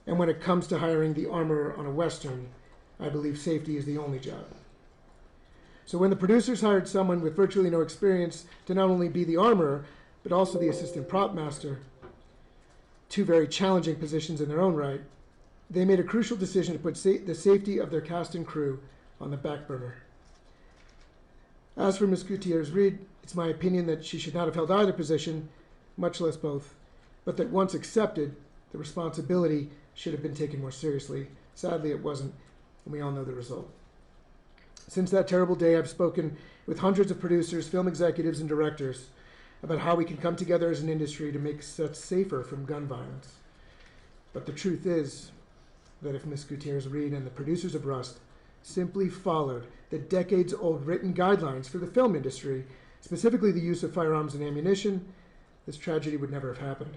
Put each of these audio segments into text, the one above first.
And when it comes to hiring the armorer on a Western, I believe safety is the only job. So when the producers hired someone with virtually no experience to not only be the armorer, but also the assistant prop master, two very challenging positions in their own right, they made a crucial decision to put the safety of their cast and crew on the back burner. As for Ms. Gutierrez-Reed, it's my opinion that she should not have held either position, much less both, but that once accepted, the responsibility should have been taken more seriously. Sadly, it wasn't, and we all know the result. Since that terrible day, I've spoken with hundreds of producers, film executives, and directors about how we can come together as an industry to make sets safer from gun violence. But the truth is that if Ms. Gutierrez-Reed and the producers of Rust simply followed the decades-old written guidelines for the film industry, specifically the use of firearms and ammunition, this tragedy would never have happened.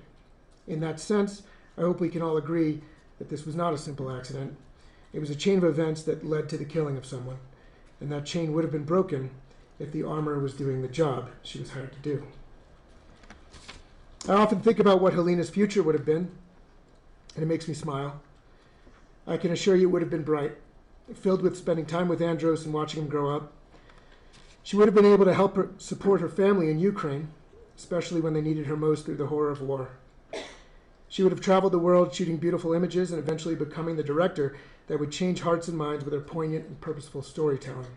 In that sense, I hope we can all agree that this was not a simple accident. It was a chain of events that led to the killing of someone, and that chain would have been broken if the armorer was doing the job she was hired to do. I often think about what Helena's future would have been, and it makes me smile. I can assure you it would have been bright, filled with spending time with Andros and watching him grow up. She would have been able to help her support her family in Ukraine, especially when they needed her most through the horror of war. She would have traveled the world shooting beautiful images and eventually becoming the director that would change hearts and minds with her poignant and purposeful storytelling.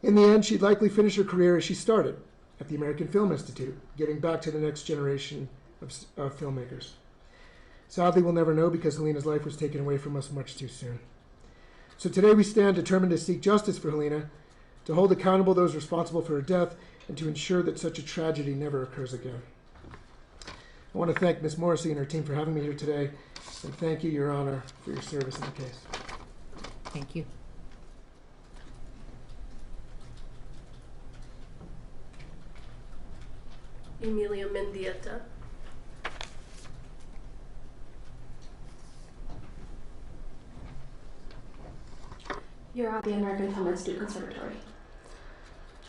In the end, she'd likely finish her career as she started, at the American Film Institute, giving back to the next generation of filmmakers. Sadly, we'll never know because Helena's life was taken away from us much too soon. So today we stand determined to seek justice for Helena, to hold accountable those responsible for her death, and to ensure that such a tragedy never occurs again. I want to thank Ms. Morrissey and her team for having me here today, and thank you, Your Honor, for your service in the case. Thank you. Emilia Mendieta. You're at the American Film Institute Conservatory.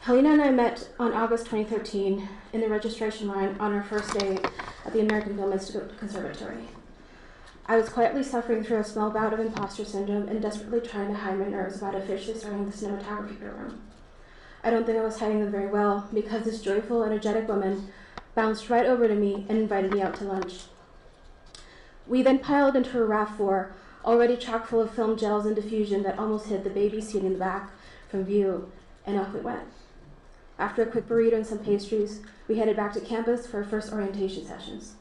Helena and I met on August 2013 in the registration line on our first day at the American Film Institute Conservatory. I was quietly suffering through a small bout of imposter syndrome and desperately trying to hide my nerves about officially starting the cinematography program. I don't think I was hiding them very well because this joyful, energetic woman bounced right over to me and invited me out to lunch. We then piled into a RAV4, already chock full of film gels and diffusion that almost hid the baby seat in the back from view, and off we went. After a quick burrito and some pastries, we headed back to campus for our first orientation sessions.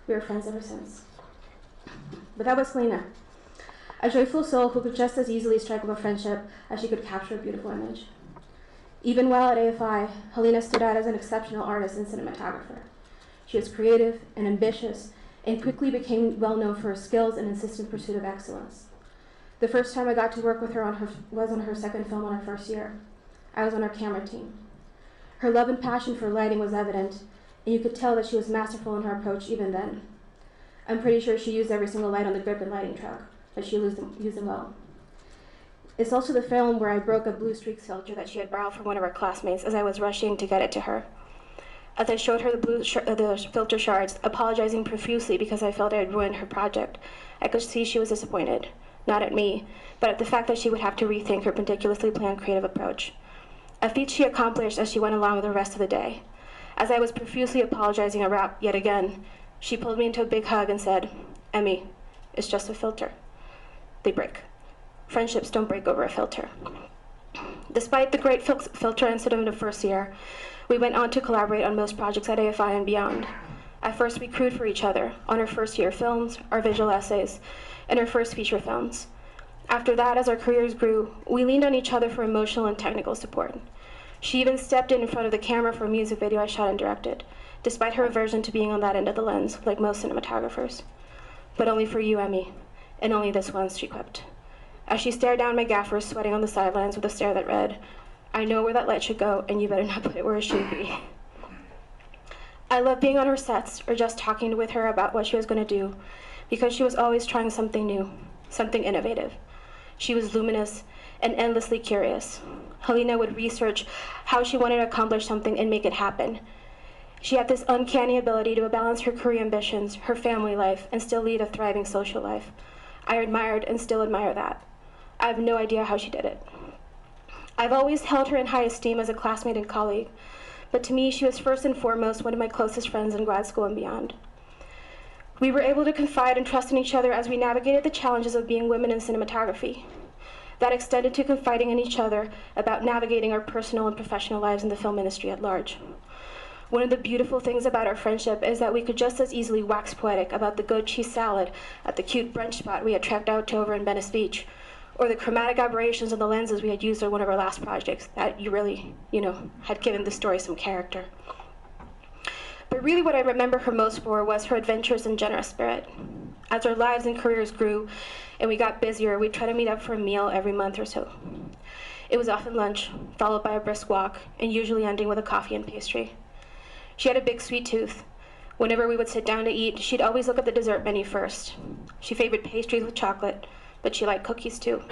We were friends ever since. But that was Helena, a joyful soul who could just as easily strike up a friendship as she could capture a beautiful image. Even while at AFI, Helena stood out as an exceptional artist and cinematographer. She was creative and ambitious, and quickly became well known for her skills and insistent pursuit of excellence. The first time I got to work with her was on her second film on her first year. I was on her camera team. Her love and passion for lighting was evident, and you could tell that she was masterful in her approach even then. I'm pretty sure she used every single light on the grip and lighting truck, but she used them well. It's also the film where I broke a blue streaks filter that she had borrowed from one of her classmates as I was rushing to get it to her. As I showed her the filter shards, apologizing profusely because I felt I had ruined her project, I could see she was disappointed, not at me, but at the fact that she would have to rethink her meticulously planned creative approach. A feat she accomplished as she went along with the rest of the day. As I was profusely apologizing yet again, she pulled me into a big hug and said, "Emmy, it's just a filter. They break. Friendships don't break over a filter." Despite the great filter incident of the first year, we went on to collaborate on most projects at AFI and beyond. I first we crewed for each other on our first year films, our visual essays, and our first feature films. After that, as our careers grew, we leaned on each other for emotional and technical support. She even stepped in front of the camera for a music video I shot and directed, despite her aversion to being on that end of the lens, like most cinematographers. "But only for you, Emmy, and only this once," she quipped, as she stared down my gaffer sweating on the sidelines with a stare that read, "I know where that light should go, and you better not put it where it should be." I love being on her sets or just talking with her about what she was going to do, because she was always trying something new, something innovative. She was luminous and endlessly curious. Helena would research how she wanted to accomplish something and make it happen. She had this uncanny ability to balance her career ambitions, her family life, and still lead a thriving social life. I admired and still admire that. I have no idea how she did it. I've always held her in high esteem as a classmate and colleague, but to me, she was first and foremost one of my closest friends in grad school and beyond. We were able to confide and trust in each other as we navigated the challenges of being women in cinematography. That extended to confiding in each other about navigating our personal and professional lives in the film industry at large. One of the beautiful things about our friendship is that we could just as easily wax poetic about the goat cheese salad at the cute brunch spot we had trekked out to over in Venice Beach, or the chromatic aberrations of the lenses we had used on one of our last projects that you really, had given the story some character. But really what I remember her most for was her adventurous and generous spirit. As our lives and careers grew and we got busier, we'd try to meet up for a meal every month or so. It was often lunch, followed by a brisk walk, and usually ending with a coffee and pastry. She had a big sweet tooth. Whenever we would sit down to eat, she'd always look at the dessert menu first. She favored pastries with chocolate, but she liked cookies too.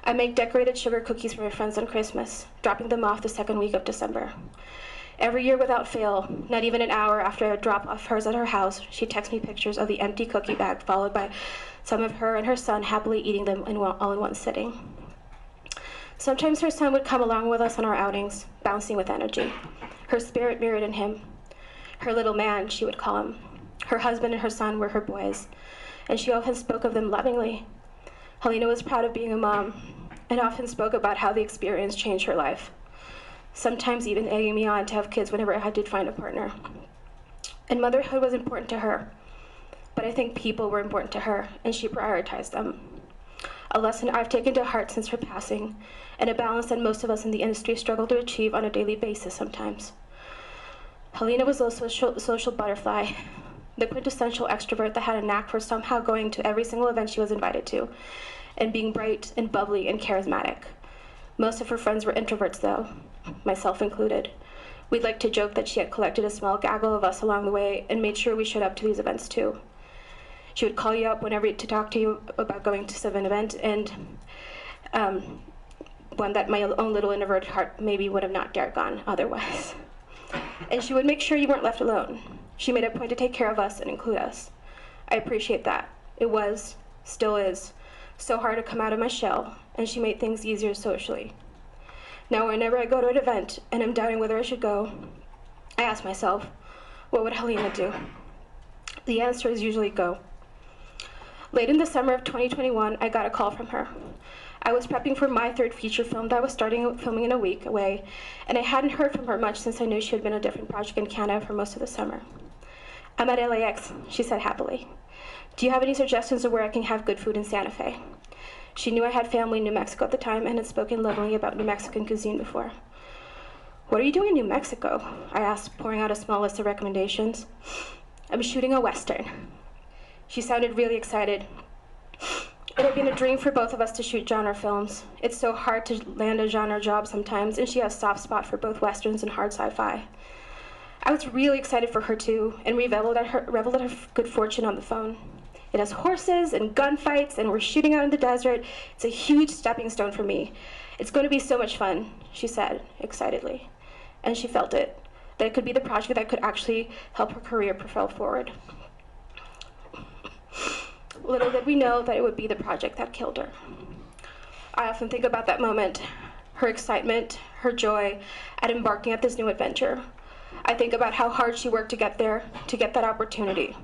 I make decorated sugar cookies for my friends on Christmas, dropping them off the second week of December. Every year without fail, not even an hour after I would drop off hers at her house, she'd text me pictures of the empty cookie bag, followed by some of her and her son happily eating them all in one sitting. Sometimes her son would come along with us on our outings, bouncing with energy. Her spirit mirrored in him. Her little man, she would call him. Her husband and her son were her boys, and she often spoke of them lovingly. Helena was proud of being a mom, and often spoke about how the experience changed her life, sometimes even egging me on to have kids whenever I did find a partner. And motherhood was important to her, but I think people were important to her, and she prioritized them. A lesson I've taken to heart since her passing, and a balance that most of us in the industry struggle to achieve on a daily basis sometimes. Helena was also a social butterfly, the quintessential extrovert that had a knack for somehow going to every single event she was invited to, and being bright and bubbly and charismatic. Most of her friends were introverts though, myself included. We'd like to joke that she had collected a small gaggle of us along the way and made sure we showed up to these events too. She would call you up whenever to talk to you about going to some event, and one that my own little introverted heart maybe would have not dared gone otherwise. And she would make sure you weren't left alone. She made a point to take care of us and include us. I appreciate that. It was, still is, so hard to come out of my shell, and she made things easier socially. Now whenever I go to an event and I'm doubting whether I should go, I ask myself, what would Helena do? The answer is usually go. Late in the summer of 2021, I got a call from her. I was prepping for my third feature film that I was starting filming in a week away, and I hadn't heard from her much since I knew she had been on a different project in Canada for most of the summer. I'm at LAX, she said happily. Do you have any suggestions of where I can have good food in Santa Fe? She knew I had family in New Mexico at the time and had spoken lovingly about New Mexican cuisine before. What are you doing in New Mexico? I asked, pouring out a small list of recommendations. I'm shooting a Western. She sounded really excited. It had been a dream for both of us to shoot genre films. It's so hard to land a genre job sometimes, and she has a soft spot for both Westerns and hard sci-fi. I was really excited for her too, and reveled at her good fortune on the phone. It has horses and gunfights, and we're shooting out in the desert. It's a huge stepping stone for me. It's going to be so much fun, she said, excitedly. And she felt it, that it could be the project that could actually help her career propel forward. Little did we know that it would be the project that killed her. I often think about that moment, her excitement, her joy at embarking at this new adventure. I think about how hard she worked to get there, to get that opportunity.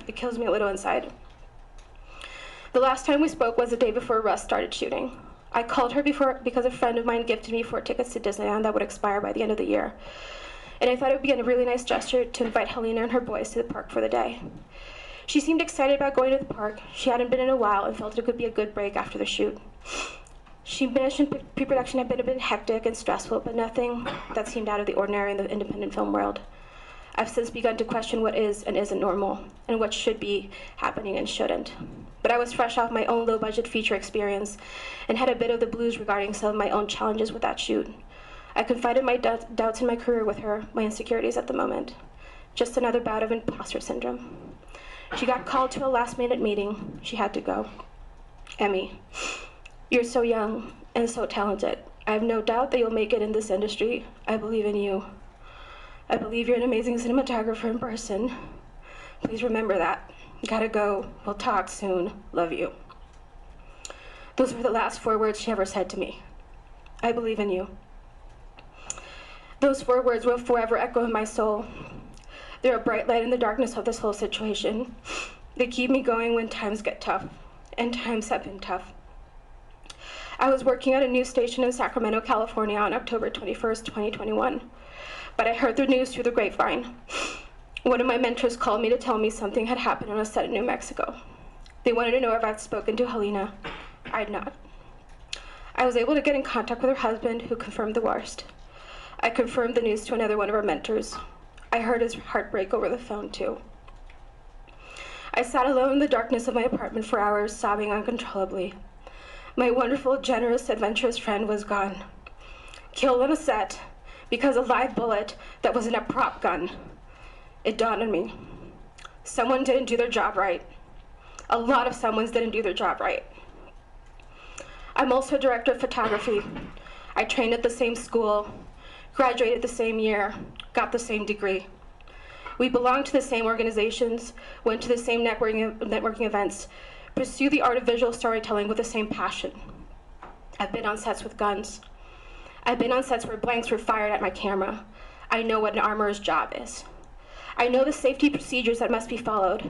It kills me a little inside. The last time we spoke was the day before Russ started shooting. I called her because a friend of mine gifted me 4 tickets to Disneyland that would expire by the end of the year. And I thought it would be a really nice gesture to invite Helena and her boys to the park for the day. She seemed excited about going to the park. She hadn't been in a while and felt it could be a good break after the shoot. She mentioned pre-production had been a bit hectic and stressful, but nothing that seemed out of the ordinary in the independent film world. I've since begun to question what is and isn't normal, and what should be happening and shouldn't. But I was fresh off my own low-budget feature experience and had a bit of the blues regarding some of my own challenges with that shoot. I confided my doubts in my career with her, my insecurities at the moment. Just another bout of imposter syndrome. She got called to a last-minute meeting. She had to go. Emmy, you're so young and so talented. I have no doubt that you'll make it in this industry. I believe in you. I believe you're an amazing cinematographer in person. Please remember that. Gotta go. We'll talk soon. Love you. Those were the last 4 words she ever said to me. I believe in you. Those 4 words will forever echo in my soul. They're a bright light in the darkness of this whole situation. They keep me going when times get tough, and times have been tough. I was working at a news station in Sacramento, California on October 21st, 2021, but I heard the news through the grapevine. One of my mentors called me to tell me something had happened on a set in New Mexico. They wanted to know if I'd spoken to Helena. I'd not. I was able to get in contact with her husband, who confirmed the worst. I confirmed the news to another one of our mentors. I heard his heart break over the phone, too. I sat alone in the darkness of my apartment for hours, sobbing uncontrollably. My wonderful, generous, adventurous friend was gone. Killed on a set because a live bullet that wasn't a prop gun. It dawned on me. Someone didn't do their job right. A lot of someones didn't do their job right. I'm also a director of photography. I trained at the same school, graduated the same year, got the same degree. We belong to the same organizations, went to the same networking events, pursue the art of visual storytelling with the same passion. I've been on sets with guns. I've been on sets where blanks were fired at my camera. I know what an armorer's job is. I know the safety procedures that must be followed.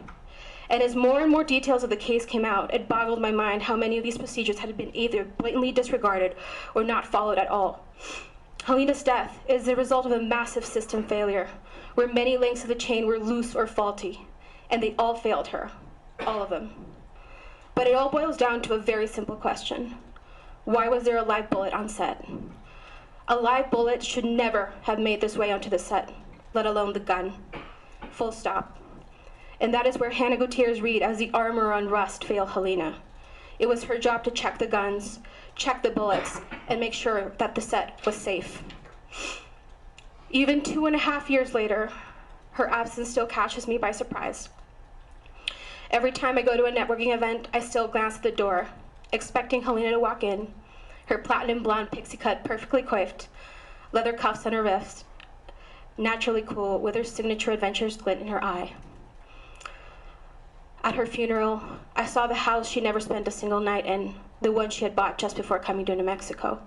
And as more and more details of the case came out, it boggled my mind how many of these procedures had been either blatantly disregarded or not followed at all. Helena's death is the result of a massive system failure, where many links of the chain were loose or faulty, and they all failed her, all of them. But it all boils down to a very simple question. Why was there a live bullet on set? A live bullet should never have made this way onto the set, let alone the gun. Full stop. And that is where Hannah Gutierrez-Reed, as the armorer on Rust, failed Helena. It was her job to check the guns, check the bullets, and make sure that the set was safe. Even 2.5 years later, her absence still catches me by surprise. Every time I go to a networking event, I still glance at the door, expecting Helena to walk in, her platinum blonde pixie cut perfectly coiffed, leather cuffs on her wrist, naturally cool with her signature adventurous glint in her eye. At her funeral, I saw the house she never spent a single night in, the one she had bought just before coming to New Mexico.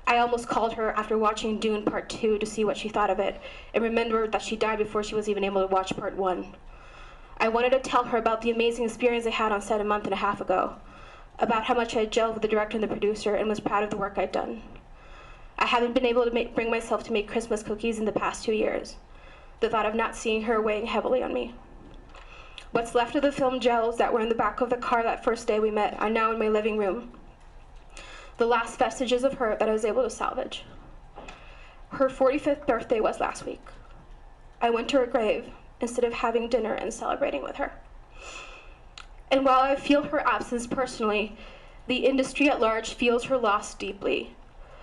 I almost called her after watching Dune Part 2 to see what she thought of it, and remembered that she died before she was even able to watch Part 1. I wanted to tell her about the amazing experience I had on set a month and a half ago, about how much I had gelled with the director and the producer and was proud of the work I'd done. I haven't been able to bring myself to make Christmas cookies in the past 2 years, the thought of not seeing her weighing heavily on me. What's left of the film gels that were in the back of the car that first day we met are now in my living room. The last vestiges of her that I was able to salvage. Her 45th birthday was last week. I went to her grave instead of having dinner and celebrating with her. And while I feel her absence personally, the industry at large feels her loss deeply.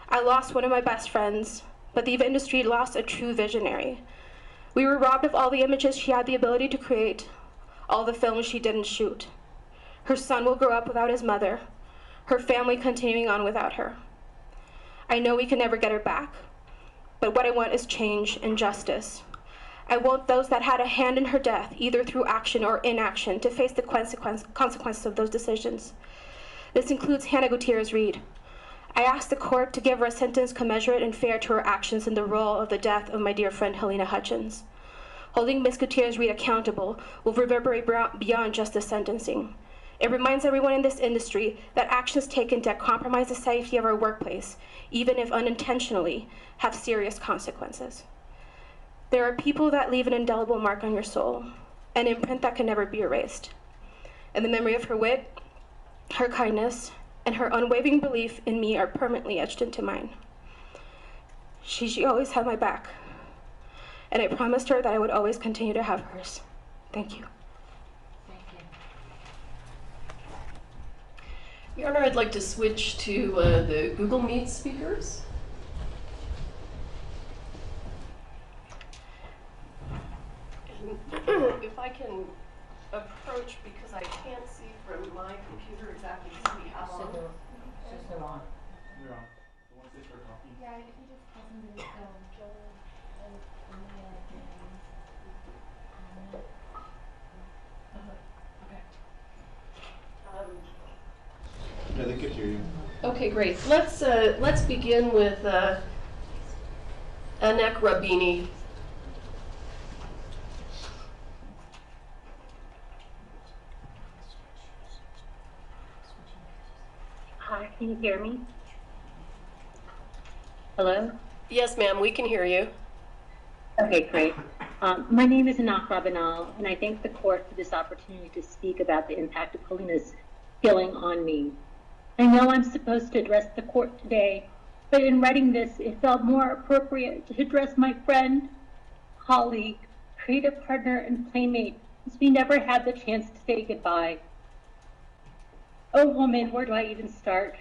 I lost one of my best friends, but the industry lost a true visionary. We were robbed of all the images she had the ability to create, all the films she didn't shoot. Her son will grow up without his mother, her family continuing on without her. I know we can never get her back, but what I want is change and justice. I want those that had a hand in her death, either through action or inaction, to face the consequences of those decisions. This includes Hannah Gutierrez-Reed. I asked the court to give her a sentence commensurate and fair to her actions in the role of the death of my dear friend Helena Hutchins. Holding Ms. Gutierrez-Reed accountable will reverberate beyond just the sentencing. It reminds everyone in this industry that actions taken to compromise the safety of our workplace, even if unintentionally, have serious consequences. There are people that leave an indelible mark on your soul, an imprint that can never be erased. And the memory of her wit, her kindness, and her unwavering belief in me are permanently etched into mine. She always had my back, and I promised her that I would always continue to have hers. Thank you. Thank you. Your Honor, I'd like to switch to the Google Meet speakers. And if I can approach, because I can't see from my computer exactly who we have on. Just the one. You're on. So once they start talking. Yeah, if you just listen to this, Yeah, they could hear you. Okay, great. Let's begin with Anek Rabini. Hi, can you hear me? Hello? Yes, ma'am, we can hear you. Okay, great. My name is Anak Rabinal, and I thank the court for this opportunity to speak about the impact of Helena's killing on me. I know I'm supposed to address the court today, but in writing this, it felt more appropriate to address my friend, colleague, creative partner, and playmate, since we never had the chance to say goodbye. Oh woman, where do I even start?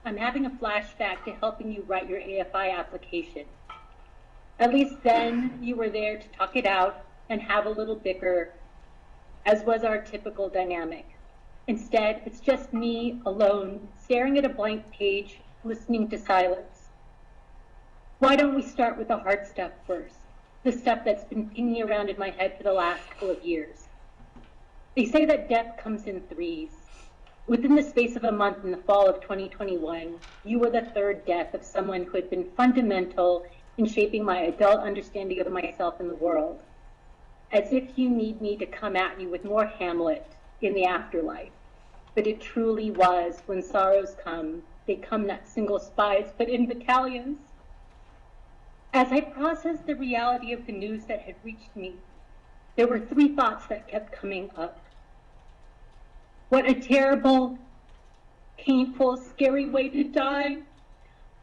I'm having a flashback to helping you write your AFI application. At least then you were there to talk it out and have a little bicker, as was our typical dynamic. Instead, it's just me alone, staring at a blank page, listening to silence. Why don't we start with the hard stuff first? The stuff that's been pinging around in my head for the last couple of years. They say that death comes in threes. Within the space of a month in the fall of 2021, you were the third death of someone who had been fundamental in shaping my adult understanding of myself and the world. As if you need me to come at you with more Hamlet in the afterlife. But it truly was, when sorrows come, they come not single spies, but in battalions. As I processed the reality of the news that had reached me, there were three thoughts that kept coming up. What a terrible, painful, scary way to die.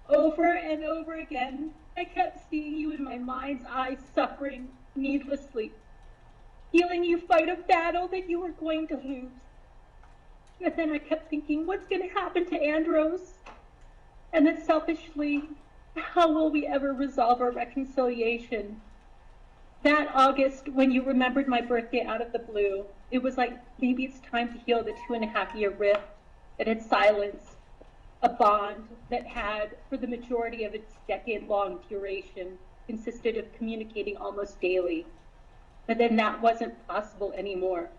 Over and over again, I kept seeing you in my mind's eye suffering needlessly, feeling you fight a battle that you were going to lose. But then I kept thinking, what's going to happen to Andros? And then selfishly, how will we ever resolve our reconciliation? That August, when you remembered my birthday out of the blue, it was like maybe it's time to heal the 2.5-year rift that had silenced a bond that had, for the majority of its decade-long duration, consisted of communicating almost daily. But then that wasn't possible anymore.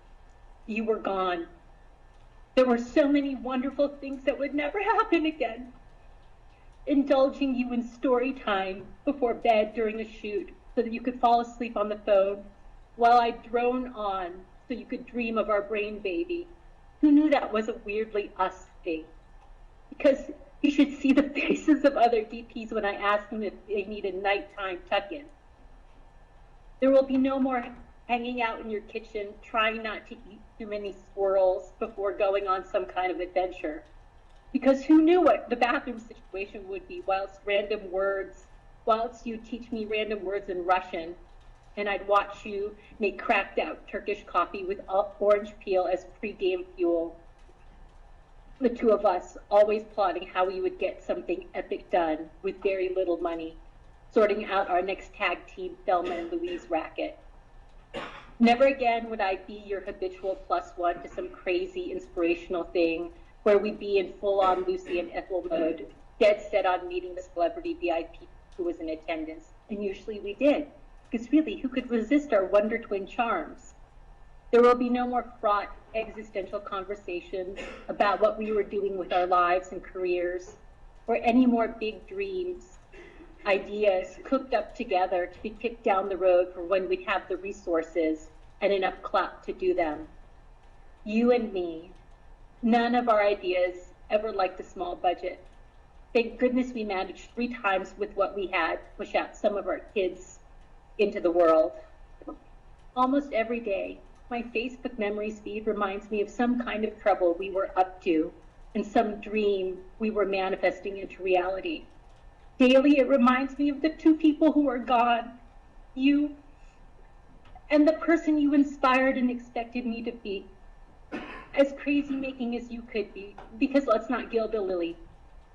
You were gone. There were so many wonderful things that would never happen again. Indulging you in story time before bed during a shoot so that you could fall asleep on the phone while I drone on so you could dream of our brain baby. Who knew that was a weirdly us thing? Because you should see the faces of other DPs when I ask them if they need a nighttime tuck-in. There will be no more hanging out in your kitchen, trying not to eat too many squirrels before going on some kind of adventure. Because who knew what the bathroom situation would be whilst you teach me random words in Russian, and I'd watch you make cracked out Turkish coffee with orange peel as pre-game fuel. The two of us always plotting how we would get something epic done with very little money, sorting out our next tag team Thelma and Louise racket. Never again would I be your habitual +1 to some crazy inspirational thing where we'd be in full-on Lucy and Ethel mode, dead set on meeting the celebrity VIP who was in attendance. And usually we did, because really, who could resist our Wonder Twin charms? There will be no more fraught existential conversations about what we were doing with our lives and careers, or any more big dreams, ideas cooked up together to be kicked down the road for when we'd have the resources and enough clout to do them. You and me, none of our ideas ever liked a small budget. Thank goodness we managed 3 times with what we had to push out some of our kids into the world. Almost every day, my Facebook memories feed reminds me of some kind of trouble we were up to and some dream we were manifesting into reality. Daily, it reminds me of the 2 people who are gone, you and the person you inspired and expected me to be. As crazy-making as you could be, because let's not gild the lily.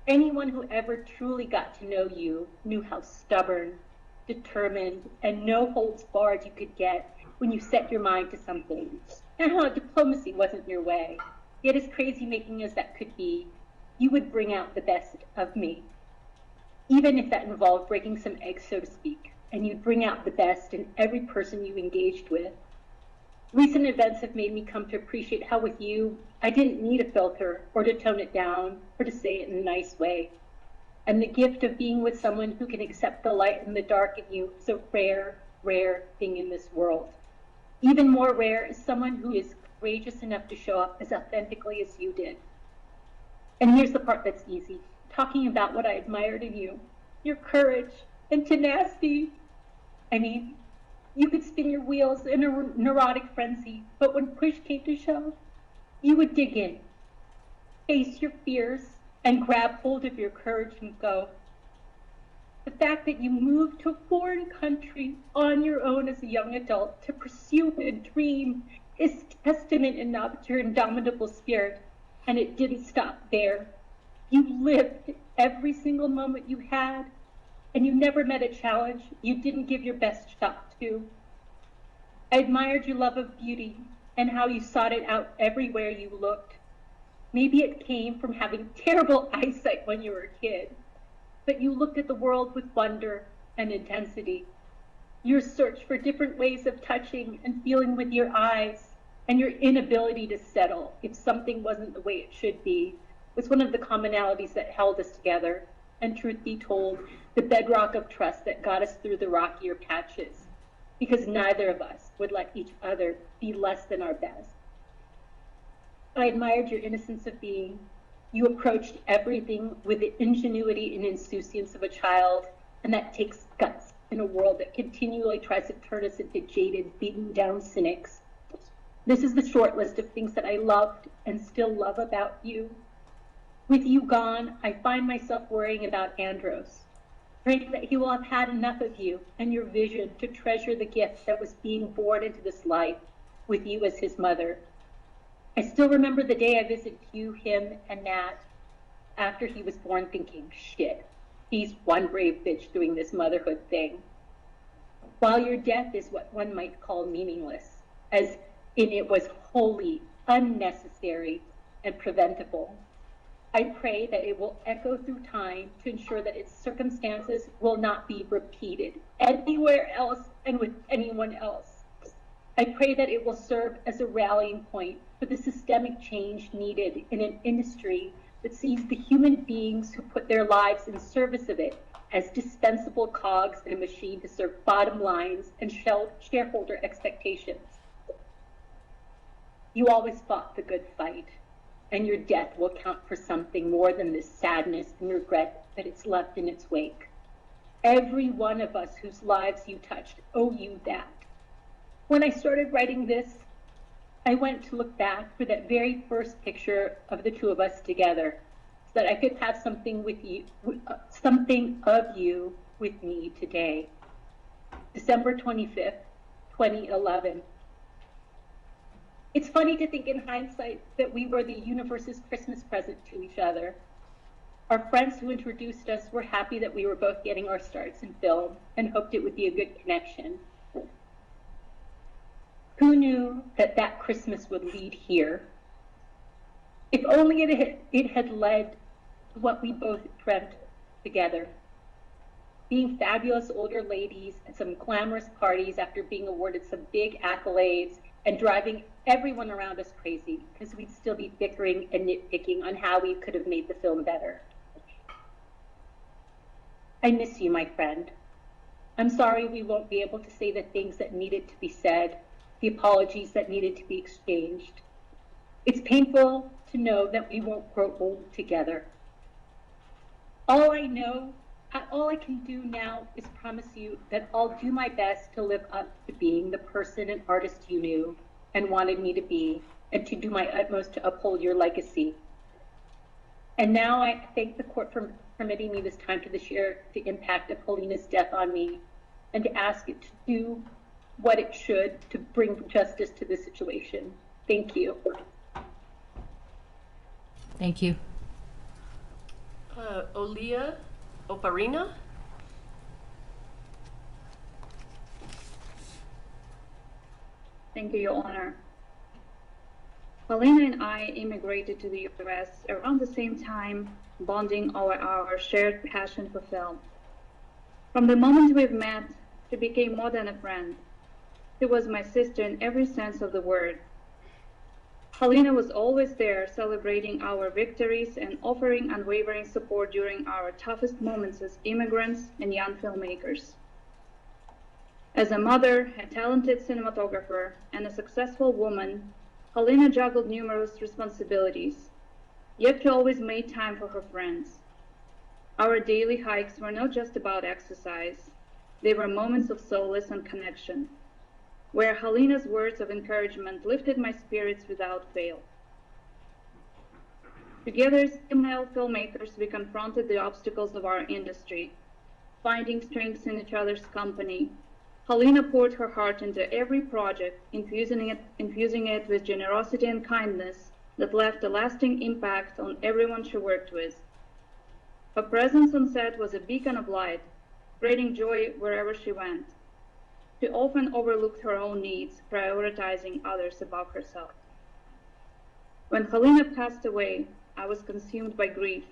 Anyone who ever truly got to know you knew how stubborn, determined, and no holds barred you could get when you set your mind to something, and how diplomacy wasn't your way. Yet as crazy-making as that could be, you would bring out the best of me. Even if that involved breaking some eggs, so to speak, and you'd bring out the best in every person you engaged with. Recent events have made me come to appreciate how with you, I didn't need a filter or to tone it down or to say it in a nice way. And the gift of being with someone who can accept the light and the dark in you is a rare, rare thing in this world. Even more rare is someone who is courageous enough to show up as authentically as you did. And here's the part that's easy, talking about what I admired in you, your courage and tenacity. I mean, you could spin your wheels in a neurotic frenzy, but when push came to shove, you would dig in, face your fears, and grab hold of your courage and go. The fact that you moved to a foreign country on your own as a young adult to pursue a dream is testament enough to your indomitable spirit, and it didn't stop there. You lived every single moment you had, and you never met a challenge you didn't give your best shot to. I admired your love of beauty and how you sought it out everywhere you looked. Maybe it came from having terrible eyesight when you were a kid, but you looked at the world with wonder and intensity. Your search for different ways of touching and feeling with your eyes and your inability to settle if something wasn't the way it should be was one of the commonalities that held us together, and truth be told, the bedrock of trust that got us through the rockier patches, because neither of us would let each other be less than our best. I admired your innocence of being. You approached everything with the ingenuity and insouciance of a child, and that takes guts in a world that continually tries to turn us into jaded, beaten down cynics. This is the short list of things that I loved and still love about you. With you gone, I find myself worrying about Andros, praying that he will have had enough of you and your vision to treasure the gift that was being born into this life with you as his mother. I still remember the day I visited you, him, and Nat after he was born, thinking, shit, he's one brave bitch doing this motherhood thing. While your death is what one might call meaningless, as in it was wholly unnecessary and preventable, I pray that it will echo through time to ensure that its circumstances will not be repeated anywhere else and with anyone else. I pray that it will serve as a rallying point for the systemic change needed in an industry that sees the human beings who put their lives in service of it as dispensable cogs in a machine to serve bottom lines and shareholder expectations. You always fought the good fight, and your death will count for something more than the sadness and regret that it's left in its wake. Every one of us whose lives you touched owe you that. When I started writing this, I went to look back for that very first picture of the two of us together, so that I could have something with you, something of you with me today. December 25th, 2011. It's funny to think in hindsight that we were the universe's Christmas present to each other. Our friends who introduced us were happy that we were both getting our starts in film and hoped it would be a good connection. Who knew that that Christmas would lead here? If only it had led to what we both dreamt together. Being fabulous older ladies at some glamorous parties after being awarded some big accolades and driving everyone around us crazy because we'd still be bickering and nitpicking on how we could have made the film better. I miss you, my friend. I'm sorry we won't be able to say the things that needed to be said, the apologies that needed to be exchanged. It's painful to know that we won't grow old together. All I can do now is promise you that I'll do my best to live up to being the person and artist you knew and wanted me to be, and to do my utmost to uphold your legacy. And now I thank the court for permitting me this time to share the impact of Helena's death on me, and to ask it to do what it should to bring justice to this situation. Thank you. Thank you. Olia Oparina? Thank you, Your Honor. Helena and I immigrated to the U.S. around the same time, bonding over our shared passion for film. From the moment we've met, she became more than a friend. She was my sister in every sense of the word. Helena was always there, celebrating our victories and offering unwavering support during our toughest moments as immigrants and young filmmakers. As a mother, a talented cinematographer, and a successful woman, Helena juggled numerous responsibilities, yet she always made time for her friends. Our daily hikes were not just about exercise, they were moments of solace and connection, where Helena's words of encouragement lifted my spirits without fail. Together as female filmmakers, we confronted the obstacles of our industry, finding strengths in each other's company. Helena poured her heart into every project, infusing it with generosity and kindness that left a lasting impact on everyone she worked with. Her presence on set was a beacon of light, spreading joy wherever she went. She often overlooked her own needs, prioritizing others above herself. When Helena passed away, I was consumed by grief,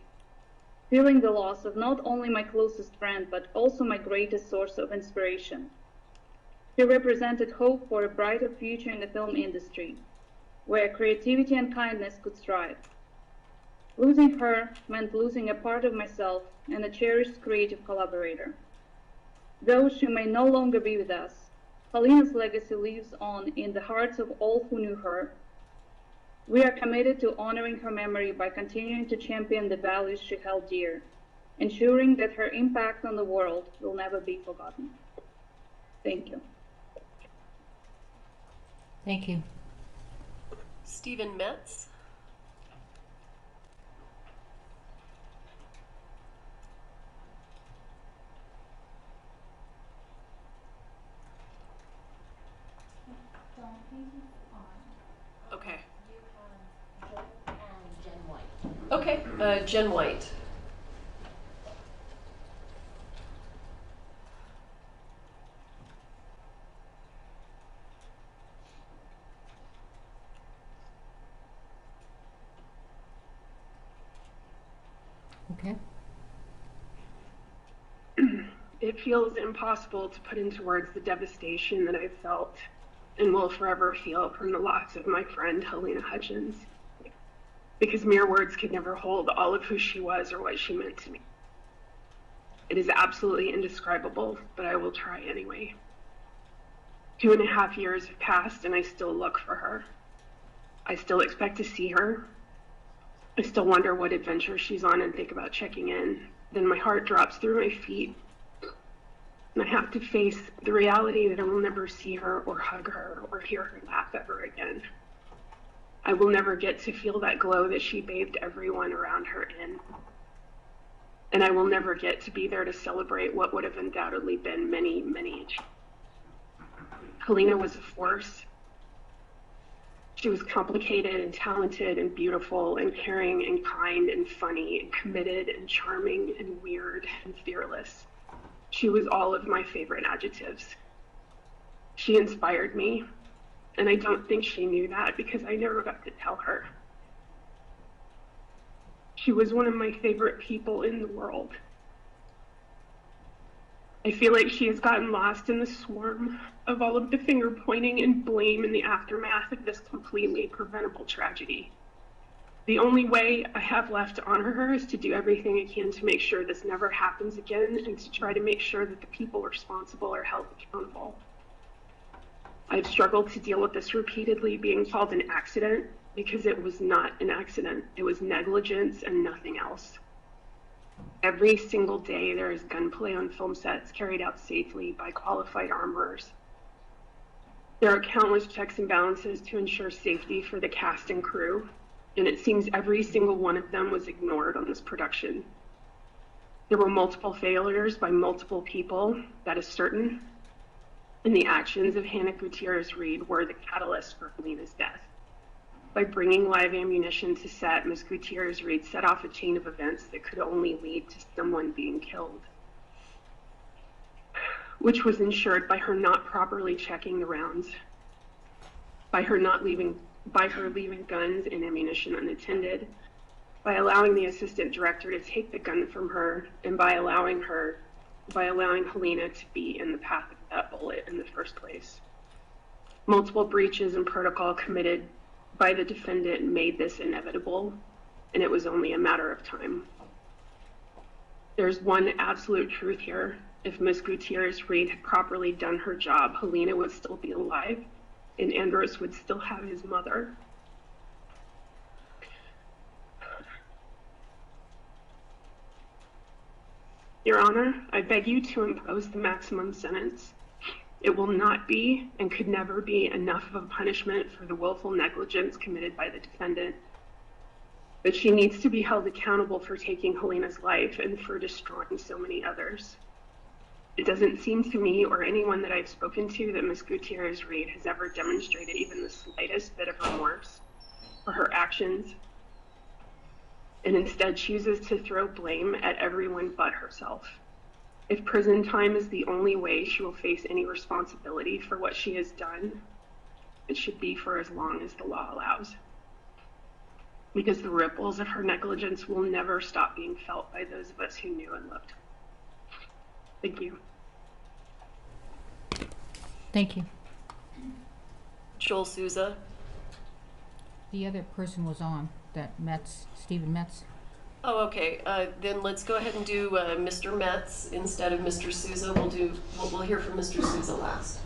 feeling the loss of not only my closest friend, but also my greatest source of inspiration. She represented hope for a brighter future in the film industry, where creativity and kindness could thrive. Losing her meant losing a part of myself and a cherished creative collaborator. Though she may no longer be with us, Helena's legacy lives on in the hearts of all who knew her. We are committed to honoring her memory by continuing to champion the values she held dear, ensuring that her impact on the world will never be forgotten. Thank you. Thank you. Stephen Metz. Okay. Okay, Jen White. Okay. It feels impossible to put into words the devastation that I've felt and will forever feel from the loss of my friend Helena Hutchins, because mere words could never hold all of who she was or what she meant to me. It is absolutely indescribable, but I will try anyway. 2.5 years have passed and I still look for her. I still expect to see her. I still wonder what adventure she's on and think about checking in. Then my heart drops through my feet and I have to face the reality that I will never see her or hug her or hear her laugh ever again. I will never get to feel that glow that she bathed everyone around her in. And I will never get to be there to celebrate what would have undoubtedly been many, many. Helena was a force. She was complicated and talented and beautiful and caring and kind and funny and committed and charming and weird and fearless. She was all of my favorite adjectives. She inspired me, and I don't think she knew that because I never got to tell her. She was one of my favorite people in the world. I feel like she has gotten lost in the swarm of all of the finger pointing and blame in the aftermath of this completely preventable tragedy. The only way I have left to honor her is to do everything I can to make sure this never happens again and to try to make sure that the people responsible are held accountable. I've struggled to deal with this repeatedly being called an accident because it was not an accident. It was negligence and nothing else. Every single day there is gunplay on film sets carried out safely by qualified armorers. There are countless checks and balances to ensure safety for the cast and crew, and it seems every single one of them was ignored on this production. There were multiple failures by multiple people, that is certain, and the actions of Hannah Gutierrez-Reed were the catalyst for Helena's death. By bringing live ammunition to set, Ms. Gutierrez-Reed set off a chain of events that could only lead to someone being killed, which was ensured by her not properly checking the rounds, by her leaving guns and ammunition unattended, by allowing the assistant director to take the gun from her, and by allowing Helena to be in the path of that bullet in the first place. Multiple breaches in protocol committed by the defendant made this inevitable, and it was only a matter of time. There's one absolute truth here. If Ms. Gutierrez-Reed had properly done her job, Helena would still be alive, and Andros would still have his mother. Your Honor, I beg you to impose the maximum sentence. It will not be and could never be enough of a punishment for the willful negligence committed by the defendant, but she needs to be held accountable for taking Helena's life and for destroying so many others. It doesn't seem to me or anyone that I've spoken to that Ms. Gutierrez-Reed has ever demonstrated even the slightest bit of remorse for her actions, and instead chooses to throw blame at everyone but herself. If prison time is the only way she will face any responsibility for what she has done, it should be for as long as the law allows, because the ripples of her negligence will never stop being felt by those of us who knew and loved her. Thank you. Thank you. Joel Souza. The other person was on, that Metz, Stephen Metz. Oh, okay. Then let's go ahead and do Mr. Metz instead of Mr. Souza. We'll hear from Mr. Souza last.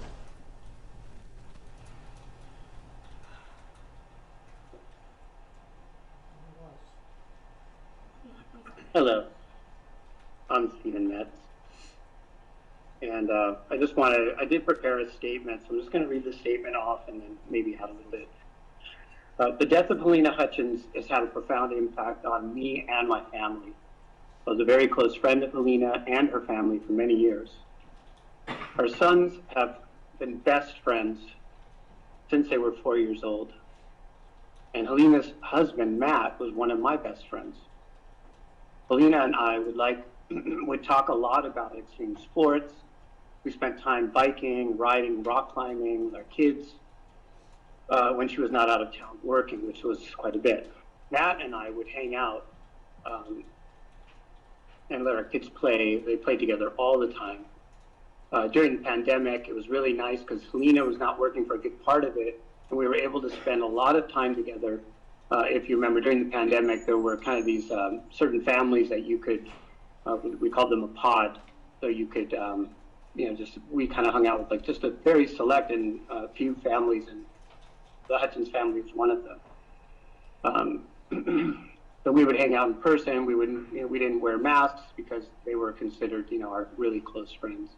Hello, I'm Stephen Metz, and I did prepare a statement, so I'm just going to read the statement off and then maybe add a little bit. The death of Helena Hutchins has had a profound impact on me and my family. I was a very close friend of Helena and her family for many years. Our sons have been best friends since they were 4 years old, and Helena's husband, Matt, was one of my best friends. Helena and I would talk a lot about extreme sports. We spent time biking, riding, rock climbing with our kids when she was not out of town working, which was quite a bit. Matt and I would hang out and let our kids play. They played together all the time. During the pandemic, it was really nice because Helena was not working for a good part of it, and we were able to spend a lot of time together. If you remember, during the pandemic, there were kind of these certain families that you could, we called them a pod, so you could, we kind of hung out with like just a very select and few families, and the Hutchins family was one of them. So we would hang out in person. We didn't wear masks because they were considered, our really close friends.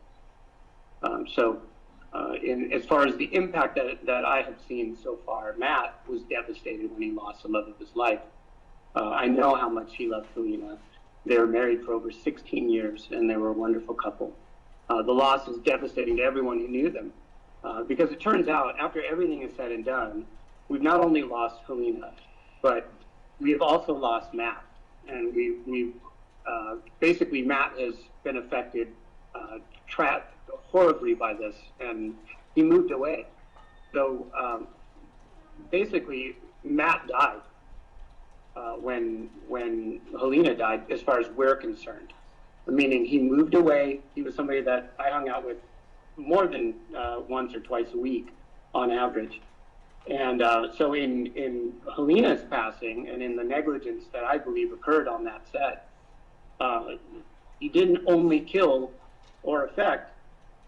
As far as the impact that I have seen so far, Matt was devastated when he lost the love of his life. I know how much he loved Helena. They were married for over 16 years, and they were a wonderful couple. The loss is devastating to everyone who knew them, because it turns out, after everything is said and done, we've not only lost Helena, but we have also lost Matt. And basically, Matt has been affected, trapped horribly by this, and he moved away. So basically, Matt died when Helena died, as far as we're concerned. Meaning he moved away. He was somebody that I hung out with more than once or twice a week on average. And so in Helena's passing and in the negligence that I believe occurred on that set, he didn't only kill or affect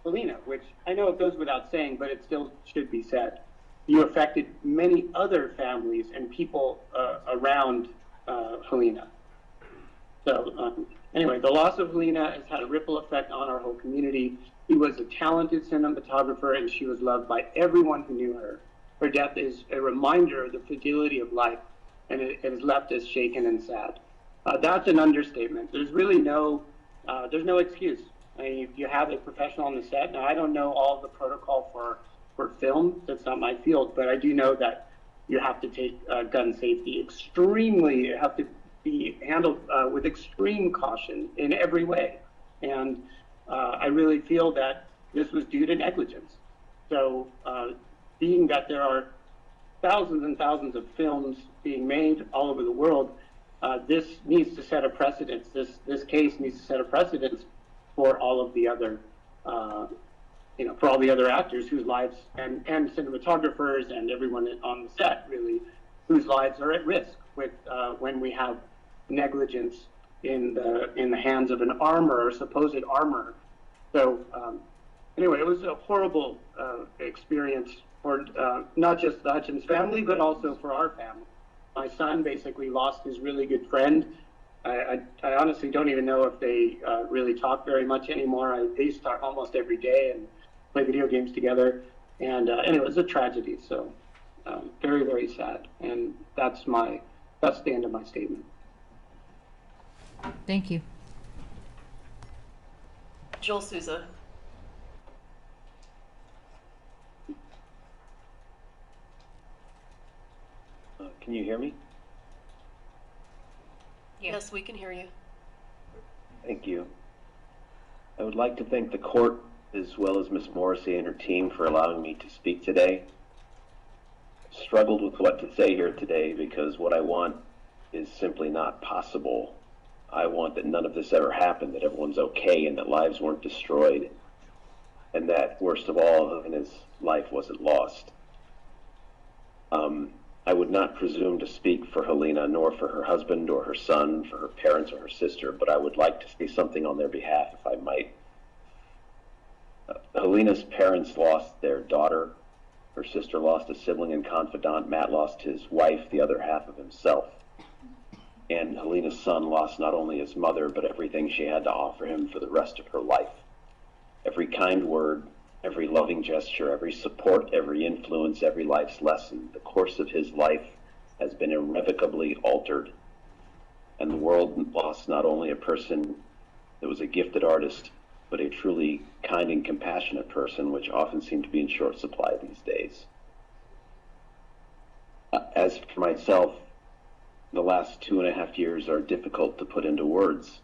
Helena, which I know it goes without saying, but it still should be said. You affected many other families and people around Helena. So anyway, the loss of Helena has had a ripple effect on our whole community. She was a talented cinematographer, and she was loved by everyone who knew her. Her death is a reminder of the fragility of life, and it has left us shaken and sad. That's an understatement. There's really there's no excuse. I mean, if you have a professional on the set, now I don't know all of the protocol for film, that's not my field, but I do know that you have to take gun safety you have to be handled with extreme caution in every way. And I really feel that this was due to negligence. So being that there are thousands and thousands of films being made all over the world, this needs to set a precedence. This case needs to set a precedence for all of the other for all the other actors whose lives, and cinematographers and everyone on the set, really, whose lives are at risk with when we have negligence in the hands of an armourer, supposed armourer. So anyway, it was a horrible experience for not just the Hutchins family, but also for our family. My son basically lost his really good friend. I honestly don't even know if they really talk very much anymore. They used to talk almost every day and play video games together. And anyway, it was a tragedy. So very, very sad. And that's the end of my statement. Thank you. Joel Souza. Can you hear me? Yes, we can hear you. Thank you. I would like to thank the court as well as Ms. Morrissey and her team for allowing me to speak today. I've struggled with what to say here today because what I want is simply not possible. I want that none of this ever happened, that everyone's okay and that lives weren't destroyed, and that, worst of all, Helena's life wasn't lost. I would not presume to speak for Helena, nor for her husband or her son, for her parents or her sister, but I would like to say something on their behalf, if I might. Helena's parents lost their daughter. Her sister lost a sibling and confidant. Matt lost his wife, the other half of himself. And Helena's son lost not only his mother, but everything she had to offer him for the rest of her life. Every kind word, every loving gesture, every support, every influence, every life's lesson, the course of his life has been irrevocably altered. And the world lost not only a person that was a gifted artist, but a truly kind and compassionate person, which often seem to be in short supply these days. As for myself, the last 2.5 years are difficult to put into words.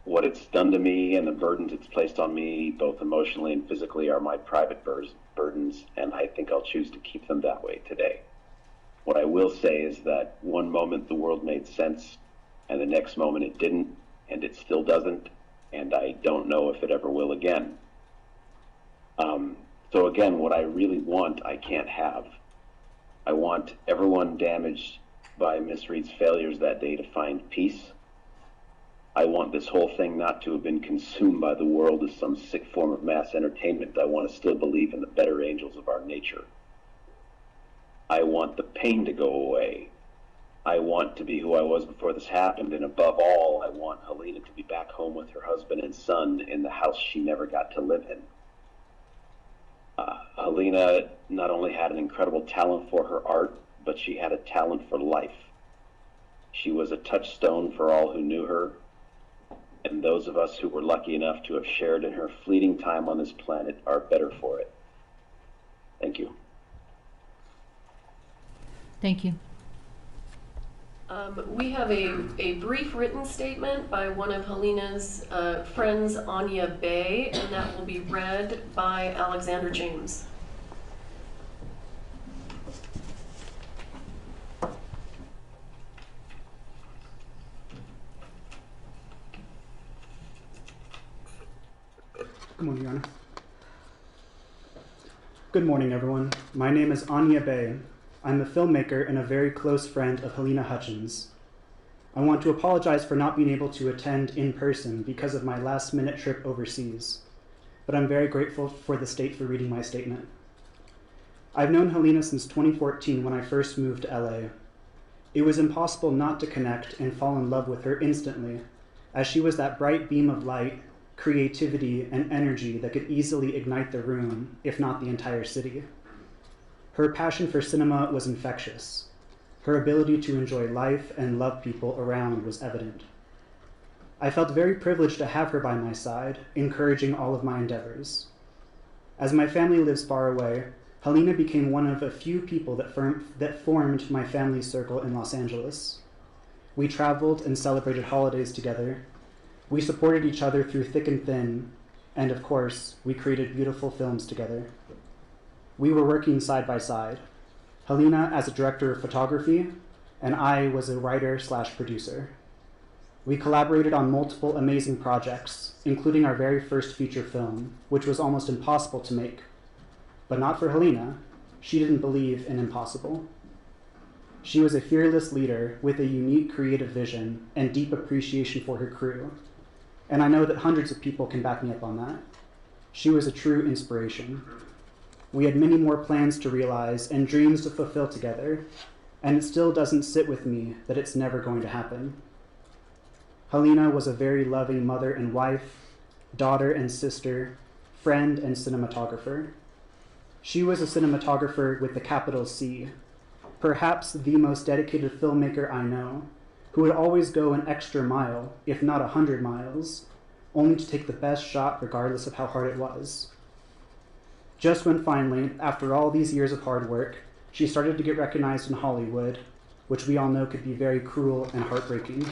What it's done to me and the burdens it's placed on me, both emotionally and physically, are my private burdens, and I think I'll choose to keep them that way today. What I will say is that one moment the world made sense, and the next moment it didn't, and it still doesn't, and I don't know if it ever will again. So again, what I really want, I can't have. I want everyone damaged by Miss Reed's failures that day to find peace. I want this whole thing not to have been consumed by the world as some sick form of mass entertainment. I want to still believe in the better angels of our nature. I want the pain to go away. I want to be who I was before this happened, and above all, I want Helena to be back home with her husband and son in the house she never got to live in. Helena not only had an incredible talent for her art, but she had a talent for life. She was a touchstone for all who knew her, and those of us who were lucky enough to have shared in her fleeting time on this planet are better for it. Thank you. Thank you. We have a brief written statement by one of Helena's friends, Anya Bay, and that will be read by Alexander James. Good morning, Your Honor. Good morning, everyone. My name is Anya Bay. I'm a filmmaker and a very close friend of Helena Hutchins. I want to apologize for not being able to attend in person because of my last-minute trip overseas, but I'm very grateful for the state for reading my statement. I've known Helena since 2014 when I first moved to LA. It was impossible not to connect and fall in love with her instantly, as she was that bright beam of light, creativity, and energy that could easily ignite the room, if not the entire city. Her passion for cinema was infectious. Her ability to enjoy life and love people around was evident. I felt very privileged to have her by my side, encouraging all of my endeavors. As my family lives far away, Helena became one of a few people that formed my family's circle in Los Angeles. We traveled and celebrated holidays together. We supported each other through thick and thin, and of course, we created beautiful films together. We were working side by side, Helena as a director of photography, and I was a writer/producer. We collaborated on multiple amazing projects, including our very first feature film, which was almost impossible to make. But not for Helena. She didn't believe in impossible. She was a fearless leader with a unique creative vision and deep appreciation for her crew. And I know that hundreds of people can back me up on that. She was a true inspiration. We had many more plans to realize and dreams to fulfill together, and it still doesn't sit with me that it's never going to happen. Helena was a very loving mother and wife, daughter and sister, friend and cinematographer. She was a cinematographer with the capital C, perhaps the most dedicated filmmaker I know, who would always go an extra mile, if not 100 miles, only to take the best shot regardless of how hard it was. Just when finally, after all these years of hard work, she started to get recognized in Hollywood, which we all know could be very cruel and heartbreaking.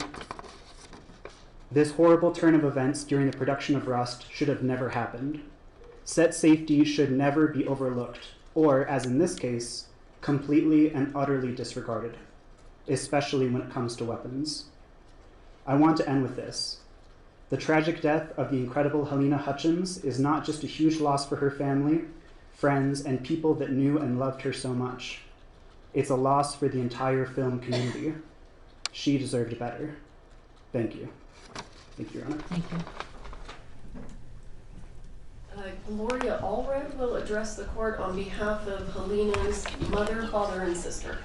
This horrible turn of events during the production of Rust should have never happened. Set safety should never be overlooked, or, as in this case, completely and utterly disregarded, especially when it comes to weapons. I want to end with this. The tragic death of the incredible Helena Hutchins is not just a huge loss for her family, friends, and people that knew and loved her so much. It's a loss for the entire film community. She deserved better. Thank you. Thank you, Your Honor. Thank you. Gloria Allred will address the court on behalf of Helena's mother, father, and sister.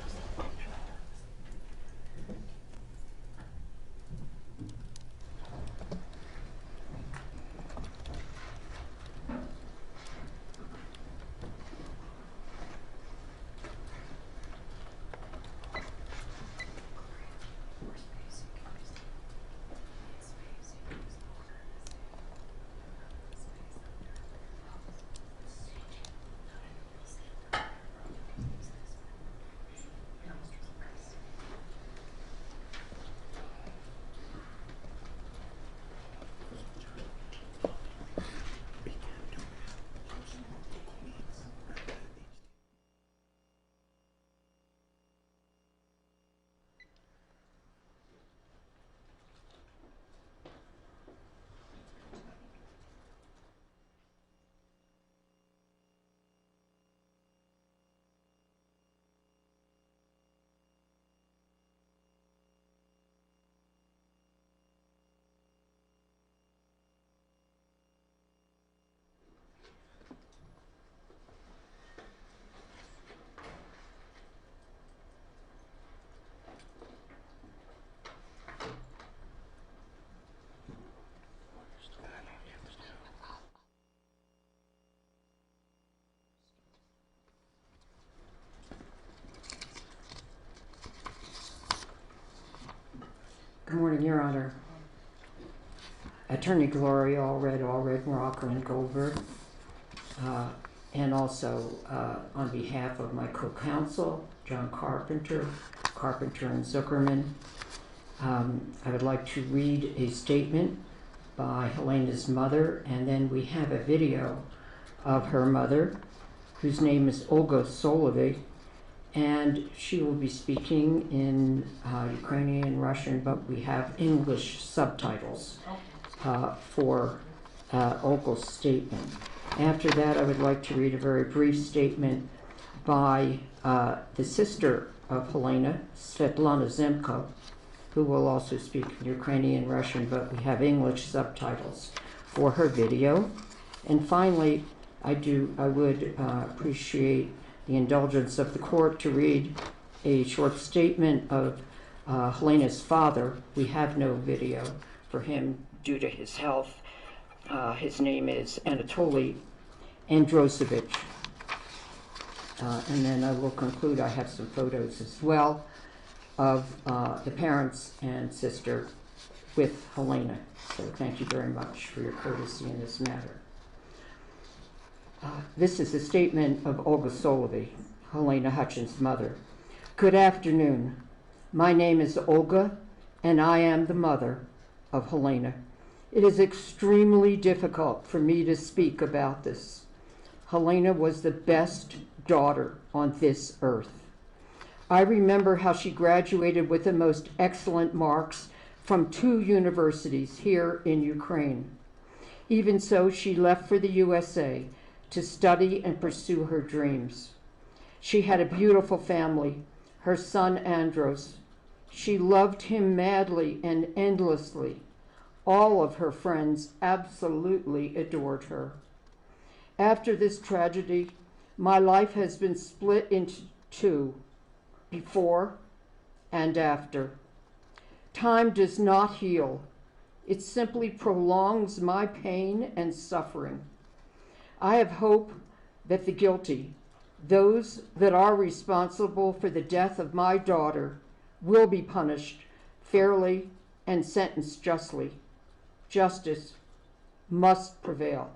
Good morning, Your Honor. Attorney Gloria Allred, Morocco, and Goldberg, and also on behalf of my co-counsel, John Carpenter and Zuckerman, I would like to read a statement by Helena's mother, and then we have a video of her mother, whose name is Olga Solovey, and she will be speaking in Ukrainian and Russian, but we have English subtitles for Olga's statement. After that, I would like to read a very brief statement by the sister of Helena, Svetlana Zemko, who will also speak in Ukrainian and Russian, but we have English subtitles for her video. And finally, I would appreciate the indulgence of the court to read a short statement of Helena's father. We have no video for him due to his health. His name is Anatoly Androsevich. And then I will conclude. I have some photos as well of the parents and sister with Helena. So thank you very much for your courtesy in this matter. This is a statement of Olga Solovey, Helena Hutchins' mother. Good afternoon. My name is Olga, and I am the mother of Helena. It is extremely difficult for me to speak about this. Helena was the best daughter on this earth. I remember how she graduated with the most excellent marks from 2 universities here in Ukraine. Even so, she left for the USA to study and pursue her dreams. She had a beautiful family, her son Andros. She loved him madly and endlessly. All of her friends absolutely adored her. After this tragedy, my life has been split into 2, before and after. Time does not heal. It simply prolongs my pain and suffering. I have hope that the guilty, those that are responsible for the death of my daughter, will be punished fairly and sentenced justly. Justice must prevail.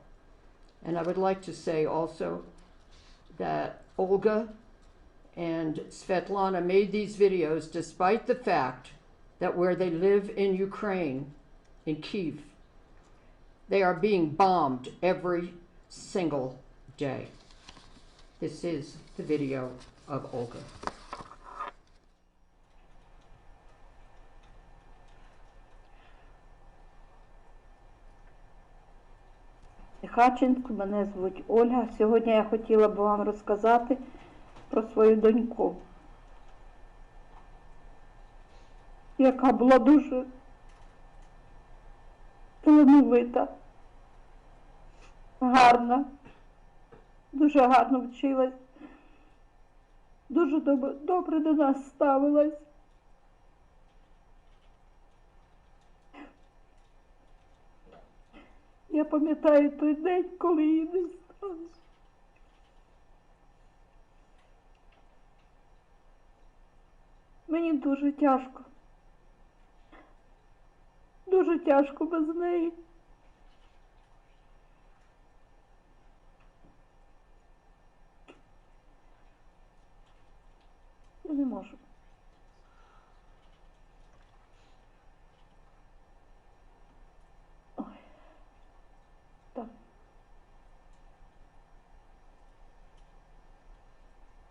And I would like to say also that Olga and Svetlana made these videos despite the fact that where they live in Ukraine, in Kyiv, they are being bombed every single day. This is the video of Olga. Хаченко, мене звуть Ольга. Сьогодні я хотіла б вам розказати про свою доньку, яка була дуже талановита, гарна, дуже гарно вчилась, дуже добре до нас ставилась. Я пам'ятаю той день, коли її не стало. Мені дуже тяжко без неї. Я не можу.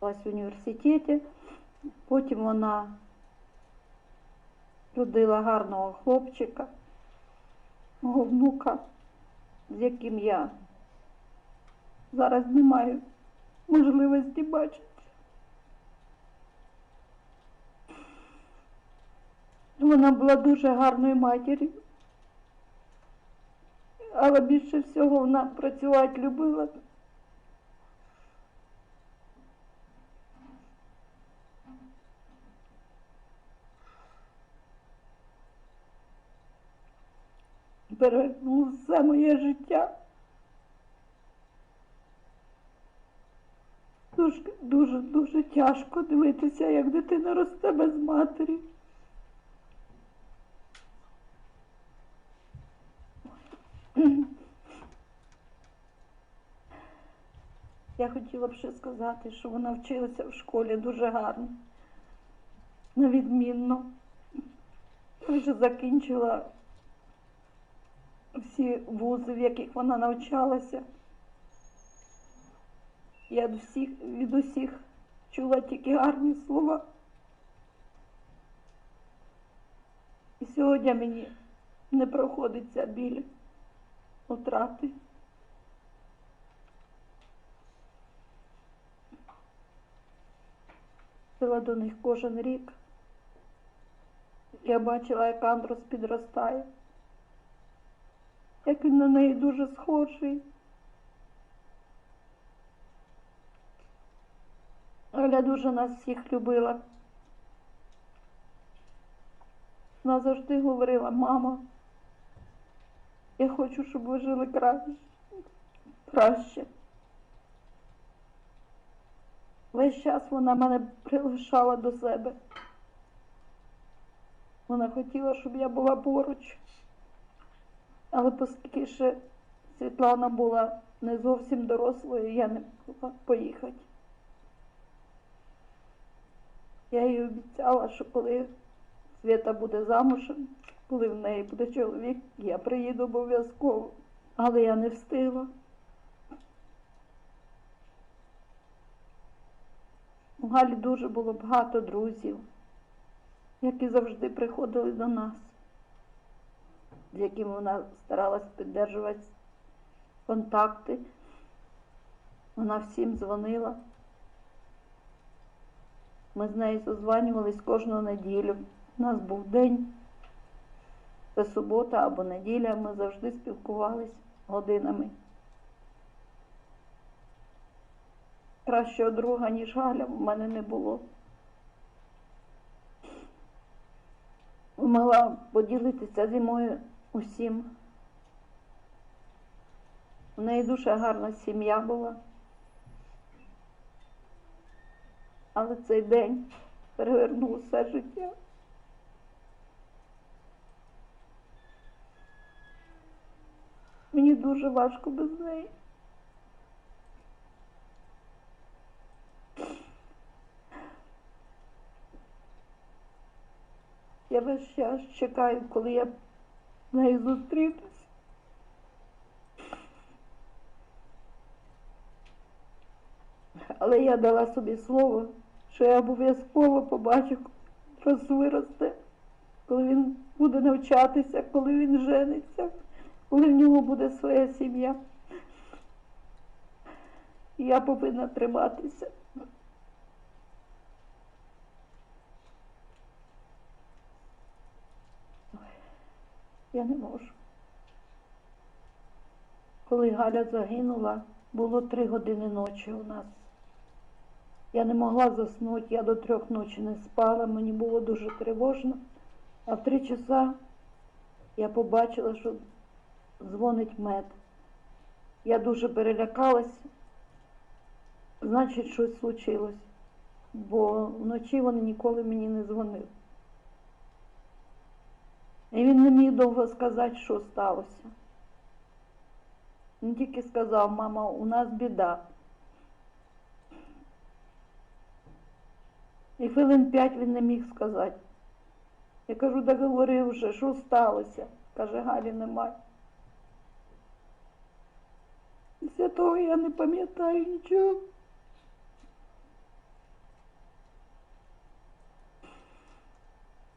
В університеті, потім вона родила гарного хлопчика, мого внука, з яким я зараз не маю можливості бачити. Вона була дуже гарною матір'ю, але більше всього вона працювати любила. Перевернуло все моє життя. Дуже тяжко дивитися, як дитина росте без матері. Я хотіла б ще сказати, що вона вчилася в школі дуже гарно, на відмінно. Вже закінчила всі вузи, в яких вона навчалася. Я від усіх чула тільки гарні слова. І сьогодні мені не проходить ця біль втрати. Ходила до них кожен рік. Я бачила, як Андрос підростає, як він на неї дуже схожий. Аля дуже нас всіх любила. Вона завжди говорила: мама, я хочу, щоб ви жили краще. Весь час вона мене прилишала до себе. Вона хотіла, щоб я була поруч. Але оскільки ще Світлана була не зовсім дорослою, я не могла поїхати. Я їй обіцяла, що коли Свята буде замужем, коли в неї буде чоловік, я приїду обов'язково. Але я не встигла. У Галі дуже було багато друзів, які завжди приходили до нас. з яким вона старалась підтримувати контакти. Вона всім дзвонила. Ми з нею созванювались кожну неділю. У нас був день, це субота або неділя, ми завжди спілкувались годинами. Кращого друга, ніж Галя, в мене не було. Могла поділитися зі мною усім. У неї дуже гарна сім'я була. Але цей день перевернув все життя. Мені дуже важко без неї. Я весь час чекаю, коли я з нею зустрінусь. Але я дала собі слово, що я обов'язково побачу, коли виросте, коли він буде навчатися, коли він жениться, коли в нього буде своя сім'я. І я повинна триматися. Я не можу. Коли Галя загинула, було 3 години ночі у нас. Я не могла заснути, я до 3 ночі не спала, мені було дуже тривожно. А в 3 часа я побачила, що дзвонить мед. Я дуже перелякалась, значить, щось случилось, бо вночі вони ніколи мені не дзвонили. І він не міг довго сказати, що сталося. Він тільки сказав: мама, у нас біда. І хвилин 5 він не міг сказати. Я кажу: да говори вже, що сталося? Каже: Галі немає. Після того я не пам'ятаю нічого.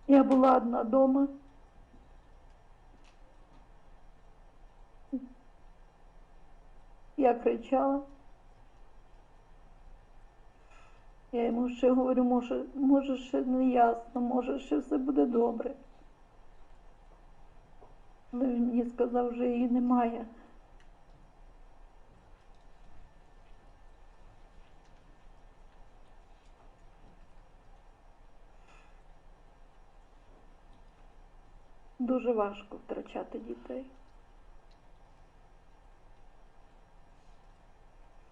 Я була одна вдома. Я кричала. Я йому ще говорю: може ще не ясно, може ще все буде добре. Але він мені сказав: вже її немає. Дуже важко втрачати дітей.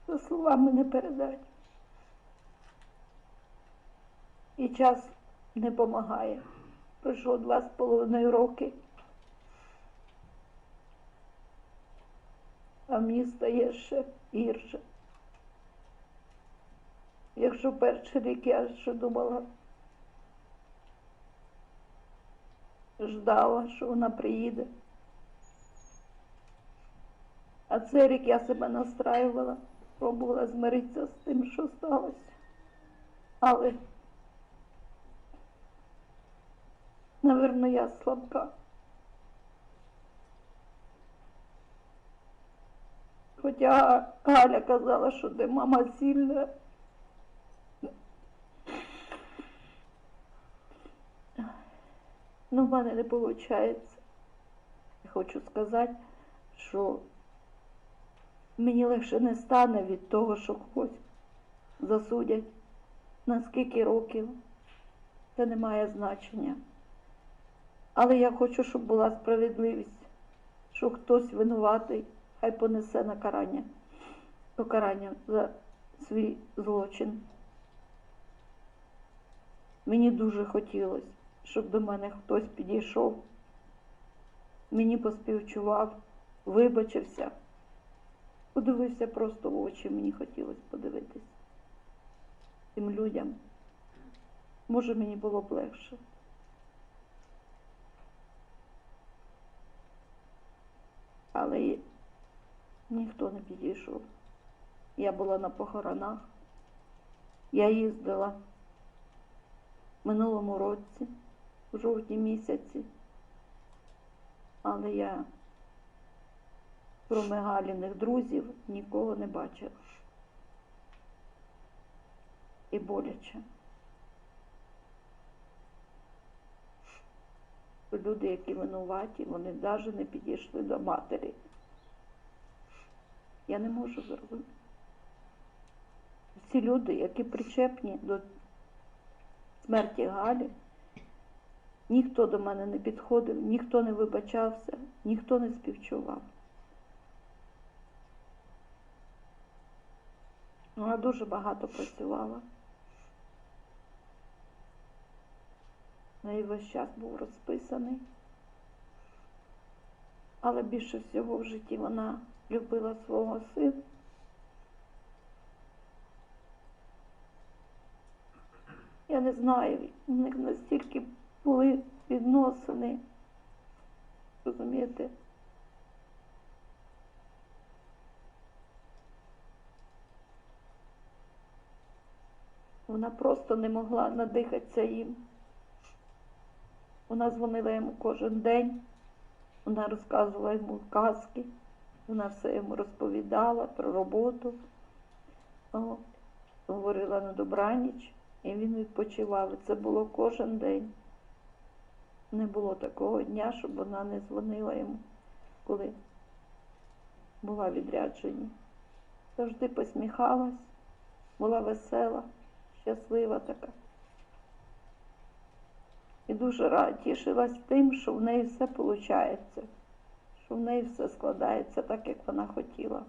Це словами не передати. І час не допомагає. Пройшло 2,5 роки. А мені стає ще гірше. Якщо перший рік я ще думала, ждала, що вона приїде. А цей рік я себе настраювала, пробувала змиритися з тим, що сталося. Але, напевно, я слабка. Хоча Галя казала, що ти мама сильна. Ну, в мене не виходить. Я хочу сказати, що мені легше не стане від того, що когось засудять. На скільки років, це не має значення. Але я хочу, щоб була справедливість, що хтось винуватий, хай понесе покарання за свій злочин. Мені дуже хотілося, щоб до мене хтось підійшов, мені поспівчував, вибачився, подивився просто в очі, мені хотілося подивитись тим людям. Може, мені було б легше. Але ніхто не підійшов. Я була на похоронах, я їздила в минулому році, у жовтні місяці, але я кроме Галіних друзів нікого не бачила. І боляче. Люди, які винуваті, вони навіть не підійшли до матері. Я не можу зрозуміти. Всі люди, які причепні до смерті Галі, ніхто до мене не підходив, ніхто не вибачався, ніхто не співчував. Вона дуже багато працювала. В неї весь час був розписаний. Але більше всього в житті вона любила свого сина. Я не знаю, у них настільки були відносини, розумієте? Вона просто не могла надихатися їм. Вона дзвонила йому кожен день, вона розказувала йому казки, вона все йому розповідала про роботу, говорила на добраніч, і він відпочивав. І це було кожен день. Не було такого дня, щоб вона не дзвонила йому, коли була відряджена. Завжди посміхалась, була весела, щаслива така. І дуже тішилась тим, що в неї все виходить, що в неї все складається так, як вона хотіла.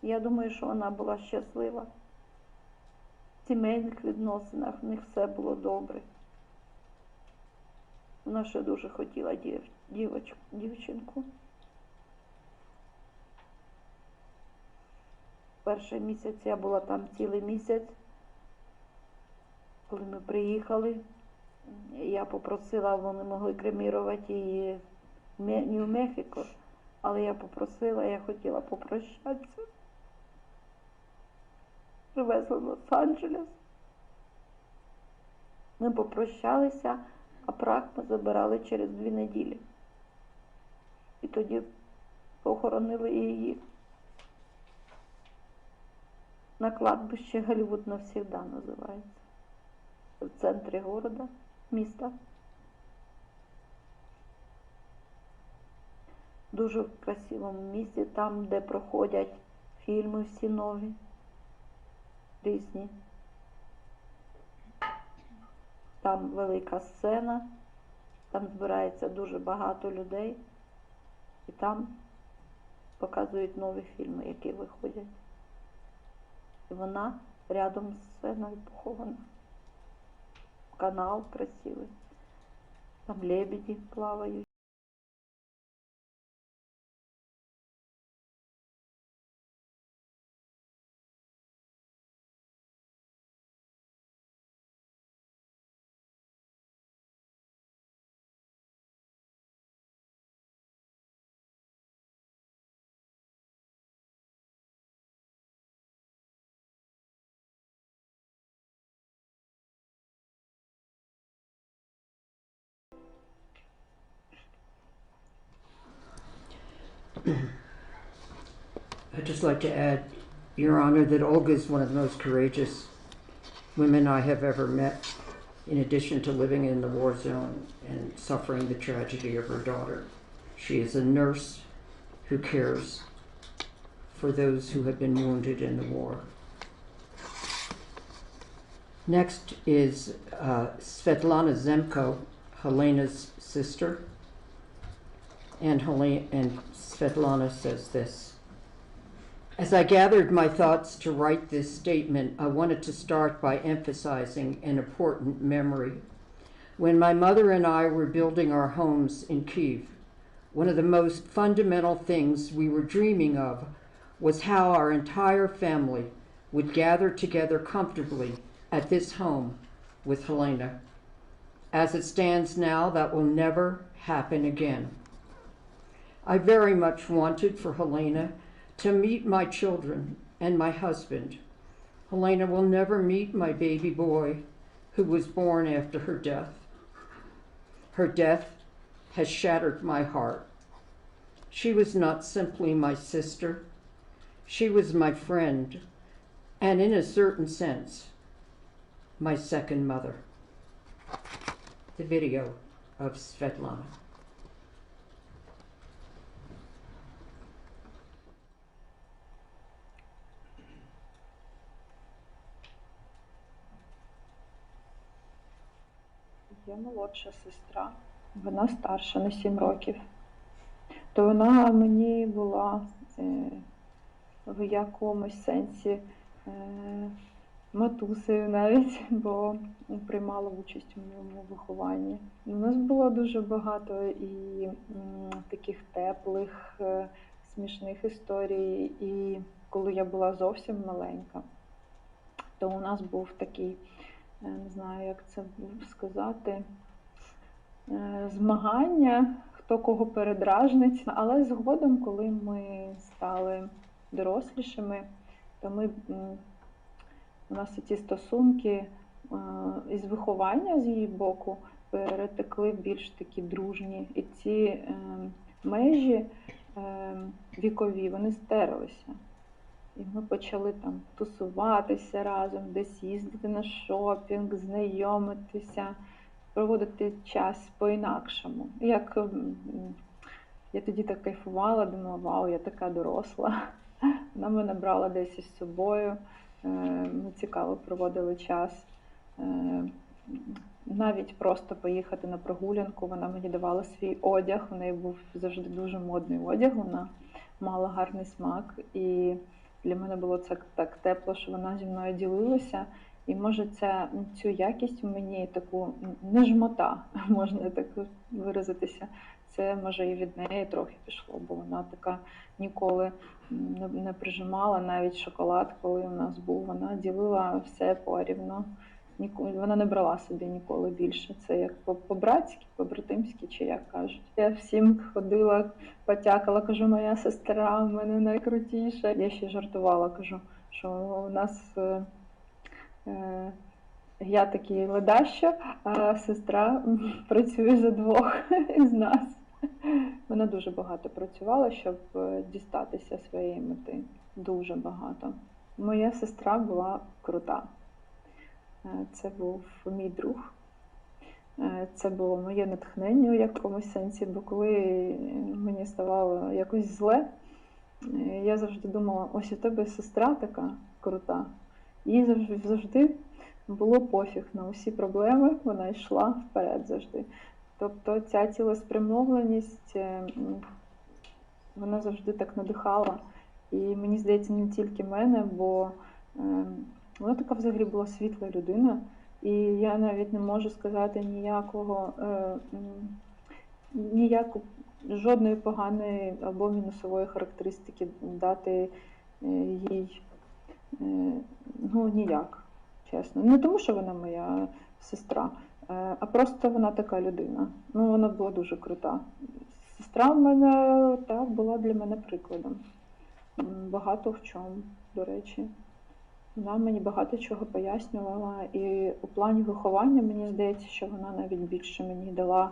Я думаю, що вона була щаслива. В сімейних відносинах в них все було добре. Вона ще дуже хотіла дівчинку. Перший місяць я була там цілий місяць. Коли ми приїхали, я попросила, вони могли кремірувати її не в Мехіко, але я попросила, я хотіла попрощатися. Привезли в Лос-Анджелес. Ми попрощалися, а прах ми забирали через 2 неділі. І тоді похоронили її на кладбище Голлівуд навсегда називається. В центрі міста. Дуже в красивому місці, там, де проходять фільми всі нові, різні. Там велика сцена, там збирається дуже багато людей, і там показують нові фільми, які виходять. І вона рядом з сценою похована. Канал красивий, там лебеді плавають. I'd just like to add, Your Honor, that Olga is one of the most courageous women I have ever met, in addition to living in the war zone and suffering the tragedy of her daughter. She is a nurse who cares for those who have been wounded in the war. Next is Svetlana Zemko, Helena's sister. And Svetlana says this. As I gathered my thoughts to write this statement, I wanted to start by emphasizing an important memory. When my mother and I were building our homes in Kyiv, one of the most fundamental things we were dreaming of was how our entire family would gather together comfortably at this home with Helena. As it stands now, that will never happen again. I very much wanted for Helena to meet my children and my husband. Helena will never meet my baby boy who was born after her death. Her death has shattered my heart. She was not simply my sister. She was my friend, and in a certain sense, my second mother. The video of Svetlana. Є молодша сестра, вона старша на 7 років. То вона мені була в якомусь сенсі матусею навіть, бо приймала участь у моєму вихованні. У нас було дуже багато і таких теплих, смішних історій. І коли я була зовсім маленька, то у нас був такий, не знаю, як це сказати, змагання, хто кого передражнить. Але згодом, коли ми стали дорослішими, то у нас ці стосунки із виховання з її боку перетекли в більш такі дружні. І ці межі вікові, вони стерлися. І ми почали там тусуватися разом, десь їздити на шопінг, знайомитися, проводити час по-інакшому. Як я тоді так кайфувала, думала, вау, я така доросла. Вона мене брала десь із собою, ми цікаво проводили час. Навіть просто поїхати на прогулянку, вона мені давала свій одяг, у неї був завжди дуже модний одяг, вона мала гарний смак. І для мене було це так тепло, що вона зі мною ділилася. І може цю якість у мені, таку не жмота, можна так виразитися, це може і від неї трохи пішло, бо вона така ніколи не прижимала, навіть шоколад, коли у нас був, вона ділила все порівно. Вона не брала собі ніколи більше. Це як по-братськи, по-братимськи, чи як кажуть. Я всім ходила, потякала, кажу, моя сестра в мене найкрутіша. Я ще жартувала, кажу, що у нас я такий ледащо, а сестра працює за 2 із нас. Вона дуже багато працювала, щоб дістатися своєї мети. Дуже багато. Моя сестра була крута. Це був мій друг. Це було моє натхнення у якомусь сенсі, бо коли мені ставало якось зле, я завжди думала, ось у тебе сестра така крута. Їй завжди було пофіг на усі проблеми, вона йшла вперед завжди. Тобто ця цілеспрямованість, вона завжди так надихала. І мені здається, не тільки мене, бо вона така взагалі була світла людина. І я навіть не можу сказати жодної поганої або мінусової характеристики дати їй, ніяк, чесно. Не тому, що вона моя сестра, а просто вона така людина. Вона була дуже крута. Сестра в мене, так, була для мене прикладом. Багато в чому, до речі. Вона мені багато чого пояснювала. І у плані виховання, мені здається, що вона навіть більше мені дала,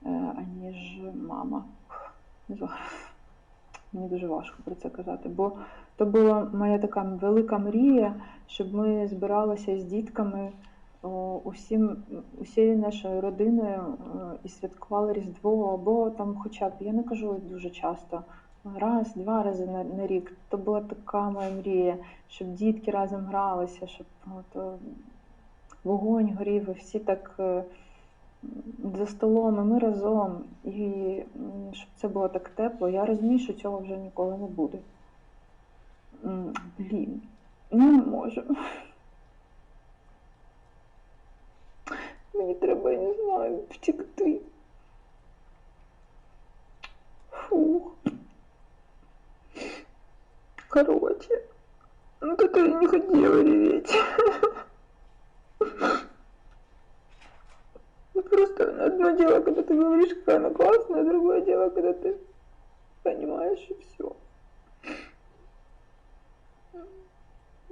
аніж мама. Мені дуже важко про це казати, бо то була моя така велика мрія, щоб ми збиралися з дітками усією нашою родиною і святкували Різдво, або там хоча б, я не кажу дуже часто, 1-2 рази на рік. То була така моя мрія, щоб дітки разом гралися, щоб вогонь горів, і всі так за столом, і ми разом, і щоб це було так тепло. Я розумію, що цього вже ніколи не буде. Не можу. Мені треба, я не знаю, втекти. Фух. Короче, как я не хотела реветь. Просто одно дело, когда ты говоришь, какая она классная, другое дело, когда ты понимаешь, и все.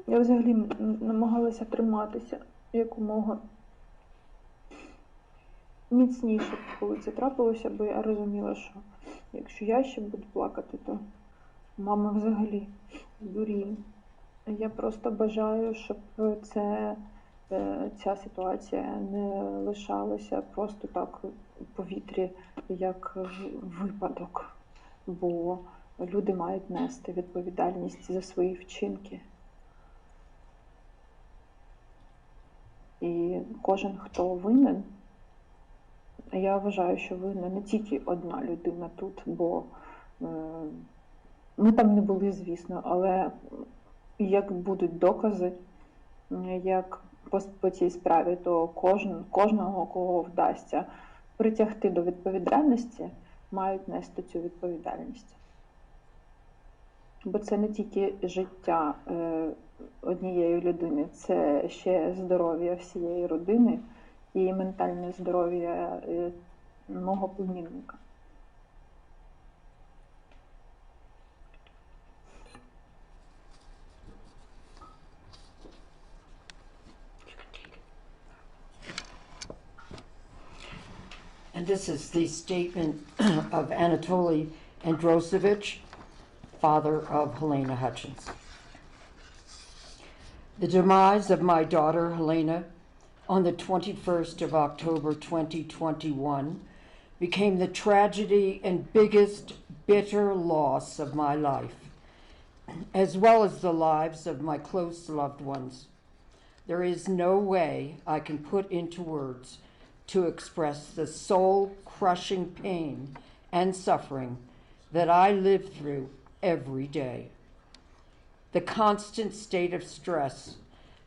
Я взагалі намагалася триматися якомога міцніше, коли це трапилося, бо я розуміла, що якщо я ще буду плакати, то мама взагалі здуріє. Я просто бажаю, щоб ця ситуація не лишалася просто так у повітрі, як випадок, бо люди мають нести відповідальність за свої вчинки. І кожен, хто винен, я вважаю, що винна не тільки одна людина тут, бо ми там не були, звісно, але як будуть докази, як по цій справі, то кожного, кого вдасться притягти до відповідальності, мають нести цю відповідальність. Бо це не тільки життя однієї людини, це ще здоров'я всієї родини і ментальне здоров'я мого племінника. And this is the statement of Anatoly Androsovich, father of Helena Hutchins. The demise of my daughter, Helena, on the 21st of October 2021 became the tragedy and biggest bitter loss of my life, as well as the lives of my close loved ones. There is no way I can put into words to express the soul-crushing pain and suffering that I live through every day. The constant state of stress,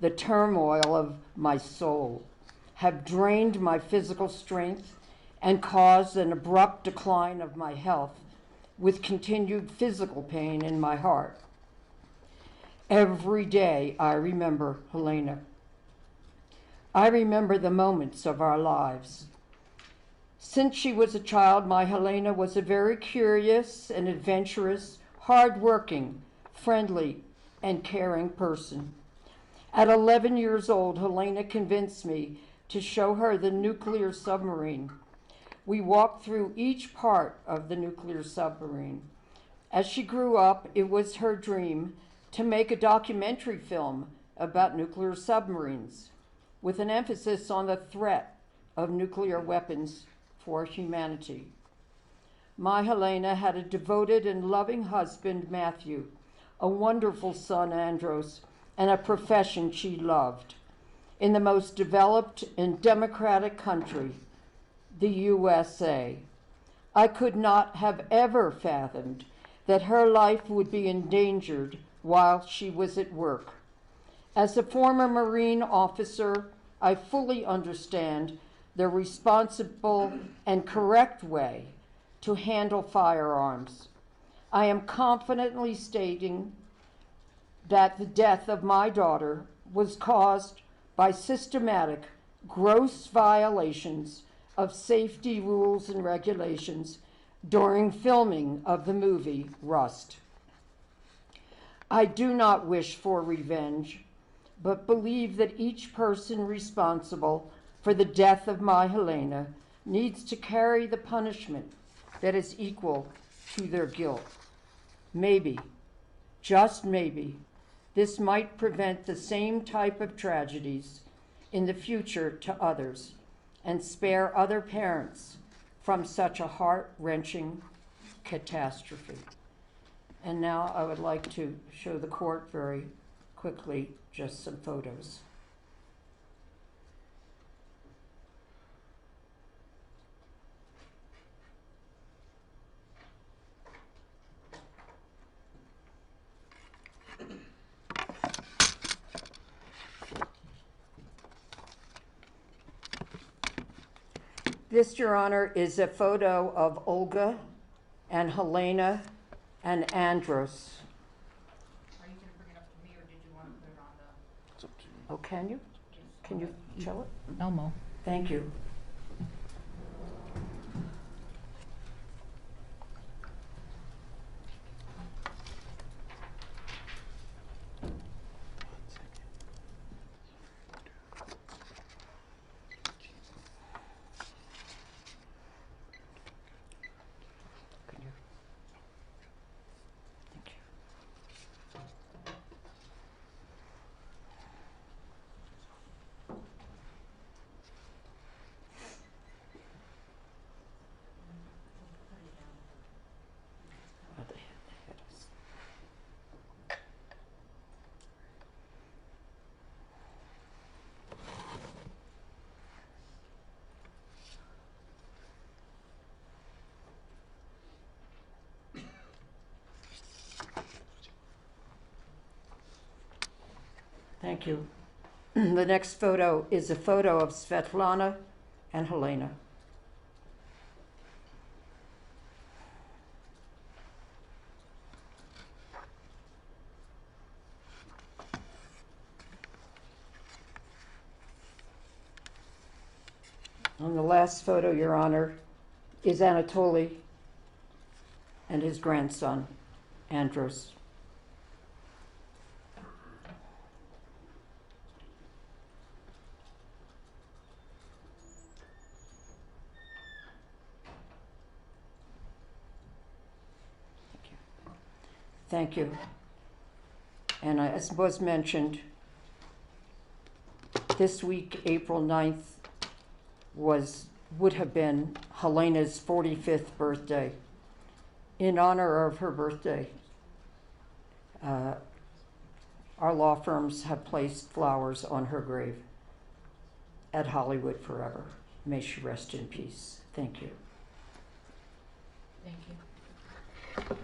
the turmoil of my soul, have drained my physical strength and caused an abrupt decline of my health with continued physical pain in my heart. Every day I remember Helena. I remember the moments of our lives. Since she was a child, my Helena was a very curious and adventurous, hardworking, friendly, and caring person. At 11 years old, Helena convinced me to show her the nuclear submarine. We walked through each part of the nuclear submarine. As she grew up, it was her dream to make a documentary film about nuclear submarines, with an emphasis on the threat of nuclear weapons for humanity. My Helena had a devoted and loving husband, Matthew, a wonderful son, Andros, and a profession she loved. In the most developed and democratic country, the USA, I could not have ever fathomed that her life would be endangered while she was at work. As a former Marine officer, I fully understand the responsible and correct way to handle firearms. I am confidently stating that the death of my daughter was caused by systematic, gross violations of safety rules and regulations during filming of the movie Rust. I do not wish for revenge, but believe that each person responsible for the death of my Helena needs to carry the punishment that is equal to their guilt. Maybe, just maybe, this might prevent the same type of tragedies in the future to others and spare other parents from such a heart-wrenching catastrophe. And now I would like to show the court very quickly just some photos. This, Your Honor, is a photo of Olga and Helena and Andros. Are you going to bring it up to me, or did you want to put it on the? It's up to you. Oh, can you? Can you show it? Elmo. Thank you. Thank you. The next photo is a photo of Svetlana and Helena. And the last photo, Your Honor, is Anatoly and his grandson, Andros. Thank you. And as was mentioned, this week, April 9th, would have been Helena's 45th birthday. In honor of her birthday, our law firms have placed flowers on her grave at Hollywood Forever. May she rest in peace. Thank you. Thank you.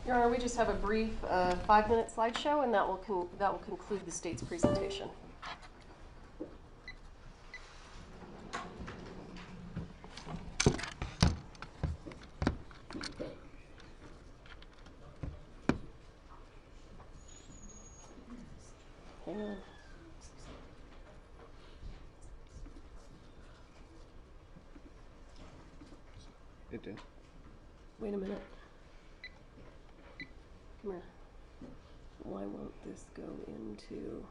Your Honor, we just have a brief 5-minute slideshow, and that will conclude the state's presentation. Hang on. It did. Wait a minute. Come here. Why won't this go into...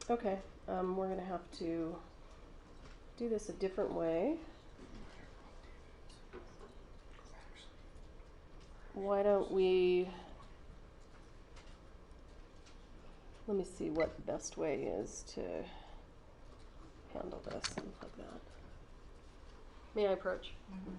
Okay, we're gonna have to do this a different way. Why don't we, let me see what the best way is to handle this and like that. May I approach? Mm-hmm.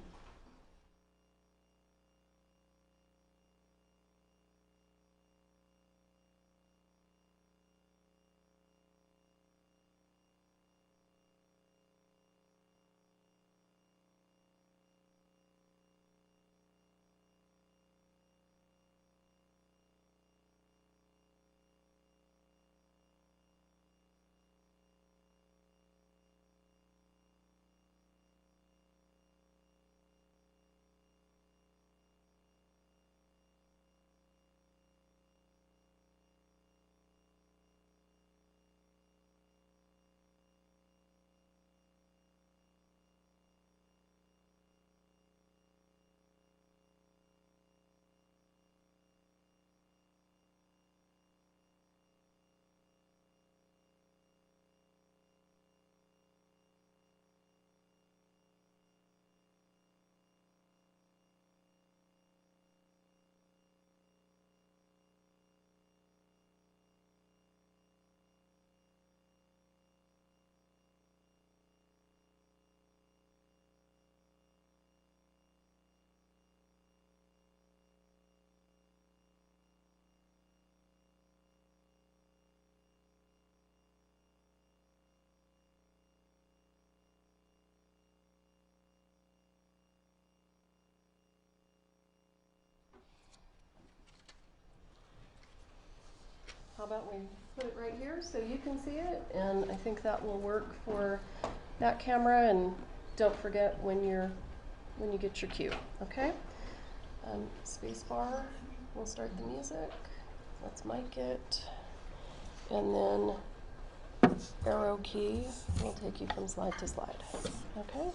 How about we put it right here so you can see it, and I think that will work for that camera. And don't forget when you get your cue, okay? Space bar we'll start the music. Let's mic it. And then arrow key will take you from slide to slide. Okay?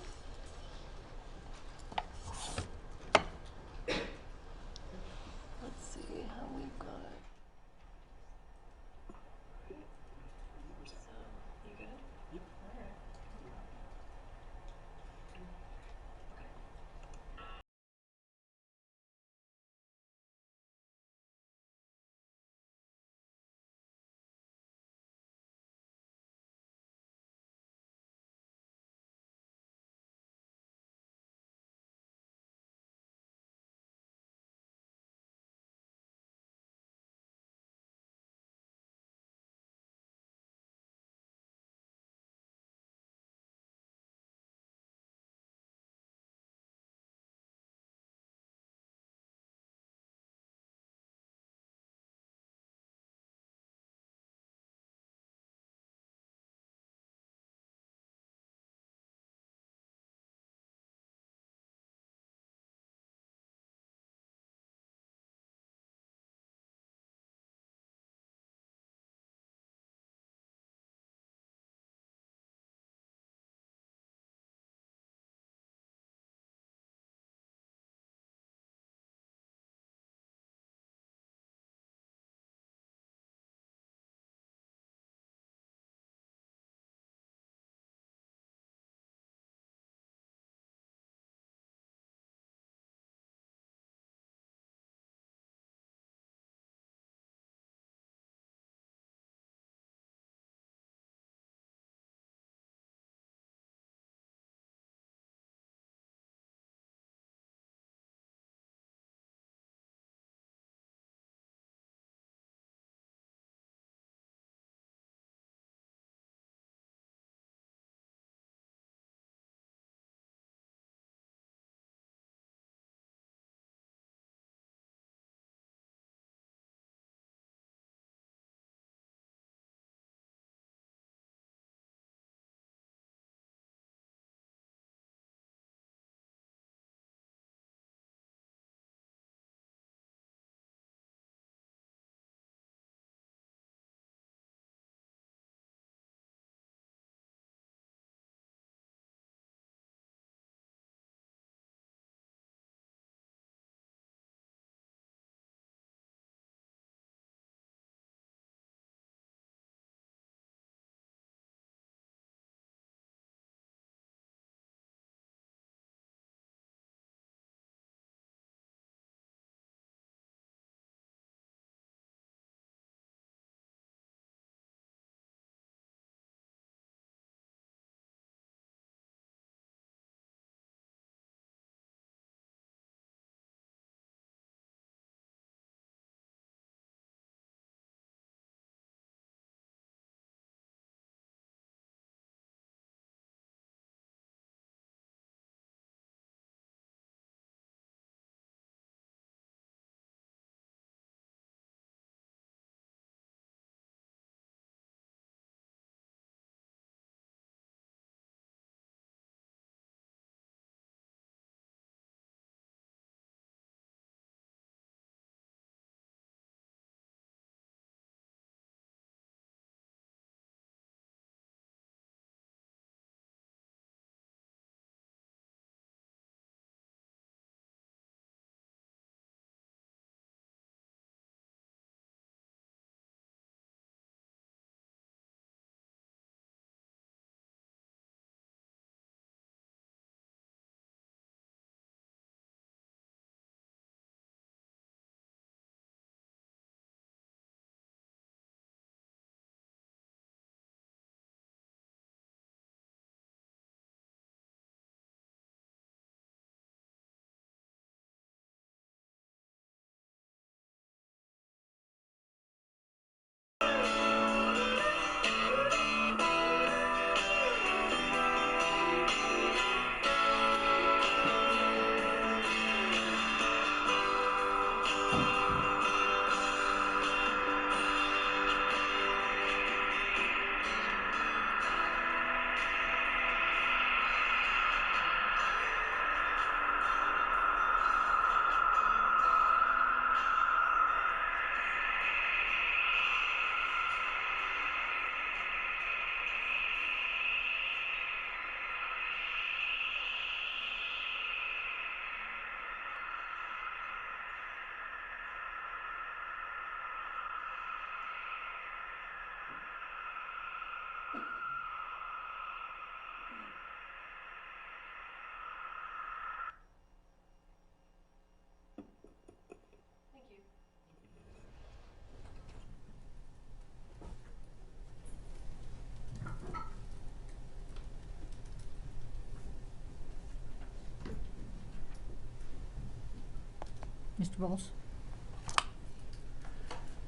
Mr. Bowles?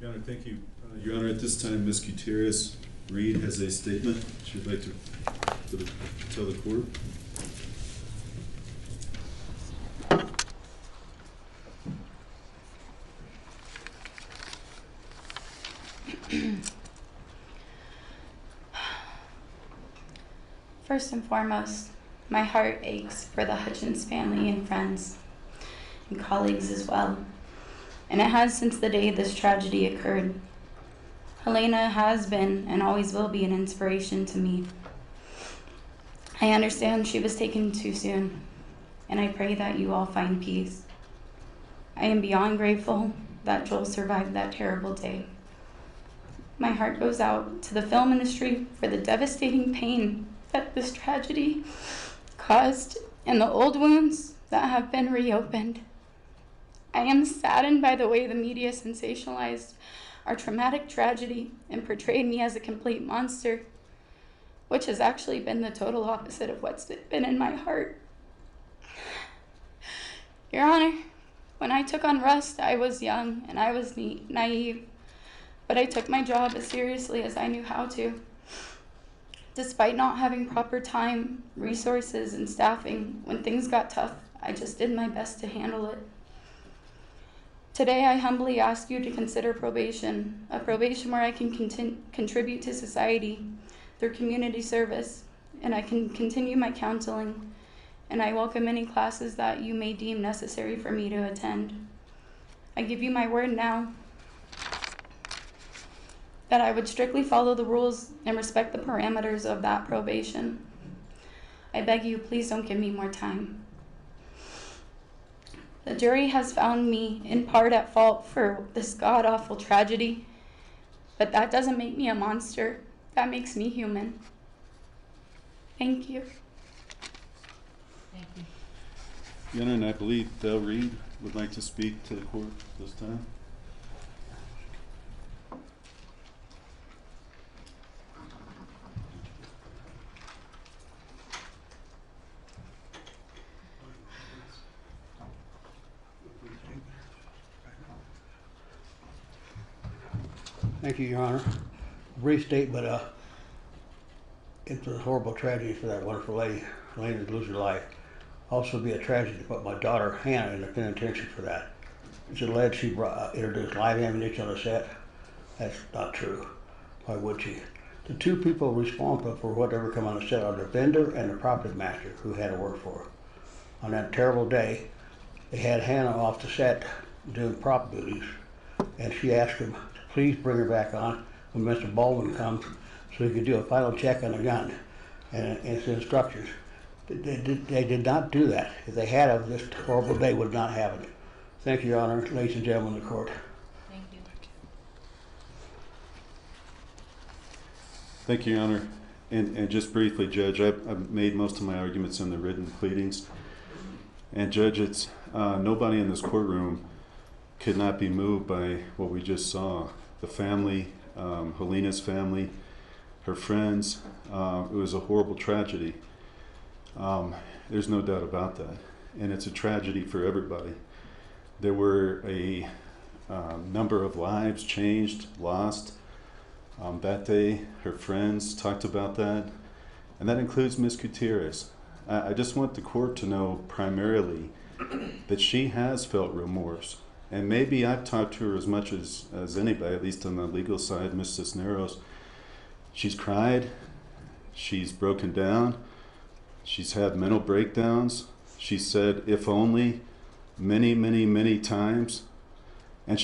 Your Honor, thank you. Your Honor, at this time, Ms. Gutierrez-Reed has a statement she'd like to tell the court. First and foremost, my heart aches for the Hutchins family and friends and colleagues as well. And it has since the day this tragedy occurred. Helena has been and always will be an inspiration to me. I understand she was taken too soon, and I pray that you all find peace. I am beyond grateful that Joel survived that terrible day. My heart goes out to the film industry for the devastating pain that this tragedy caused and the old wounds that have been reopened. I am saddened by the way the media sensationalized our traumatic tragedy and portrayed me as a complete monster, which has actually been the total opposite of what's been in my heart. Your Honor, when I took on Rust, I was young and I was naive, but I took my job as seriously as I knew how to. Despite not having proper time, resources, and staffing, when things got tough, I just did my best to handle it. Today, I humbly ask you to consider probation, a probation where I can contribute to society through community service, and I can continue my counseling, and I welcome any classes that you may deem necessary for me to attend. I give you my word now that I would strictly follow the rules and respect the parameters of that probation. I beg you, please don't give me more time. The jury has found me in part at fault for this god-awful tragedy, but that doesn't make me a monster. That makes me human. Thank you. Thank you. Your Honor, and I believe Del Reed would like to speak to the court this time. Thank you, Your Honor. Brief statement. It's a horrible tragedy for that wonderful lady, Helena, to lose her life. Also, be a tragedy to put my daughter Hannah in the penitentiary for that. It's alleged she introduced live ammunition on the set. That's not true. Why would she? The two people responsible for whatever come on the set are the vendor and the property master who had to work for her. On that terrible day, they had Hannah off the set doing prop duties, and she asked him, please bring her back on when Mr. Baldwin comes so he could do a final check on the gun and its instructions. They did not do that. If they had of, this horrible day would not happen. Thank you, Your Honor, ladies and gentlemen of the court. Thank you. Thank you, Your Honor. And just briefly, Judge, I've made most of my arguments in the written pleadings. And Judge, it's nobody in this courtroom could not be moved by what we just saw. The family, Helena's family, her friends, it was a horrible tragedy. There's no doubt about that. And it's a tragedy for everybody. There were a number of lives changed, lost. That day, her friends talked about that. And that includes Ms. Gutierrez. I just want the court to know primarily that she has felt remorse. And maybe I've talked to her as much as anybody, at least on the legal side, Ms. Cisneros. She's cried, she's broken down, she's had mental breakdowns. She said, if only, many, many, many times. And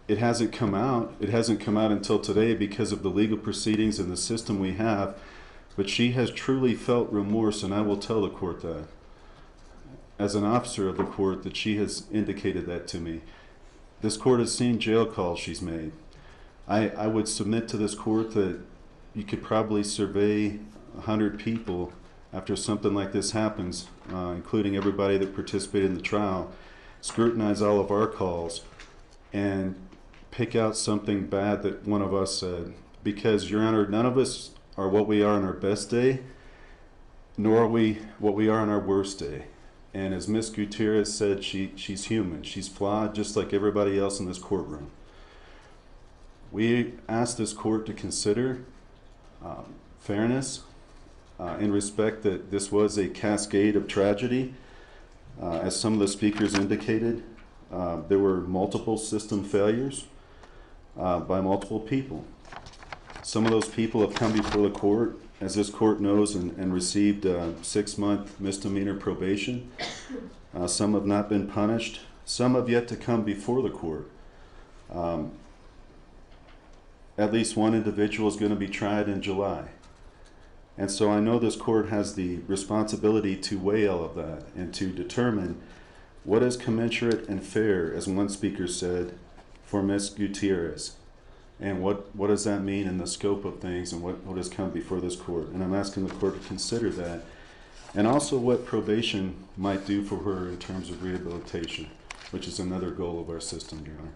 it hasn't come out. It hasn't come out until today because of the legal proceedings and the system we have. But she has truly felt remorse, and I will tell the court that. As an officer of the court, that she has indicated that to me. This court has seen jail calls she's made. I would submit to this court that you could probably survey 100 people after something like this happens, including everybody that participated in the trial, scrutinize all of our calls, and pick out something bad that one of us said. Because, Your Honor, none of us are what we are on our best day, nor are we what we are on our worst day. And as Ms. Gutierrez said, she's human. She's flawed just like everybody else in this courtroom. We asked this court to consider fairness in respect that this was a cascade of tragedy. As some of the speakers indicated, there were multiple system failures by multiple people. Some of those people have come before the court, as this court knows, and received 6-month misdemeanor probation. Some have not been punished. Some have yet to come before the court. At least one individual is going to be tried in July. And so I know this court has the responsibility to weigh all of that and to determine what is commensurate and fair, as one speaker said, for Ms. Gutierrez. And what does that mean in the scope of things, and what has come before this court? And I'm asking the court to consider that. And also what probation might do for her in terms of rehabilitation, which is another goal of our system, Your Honor.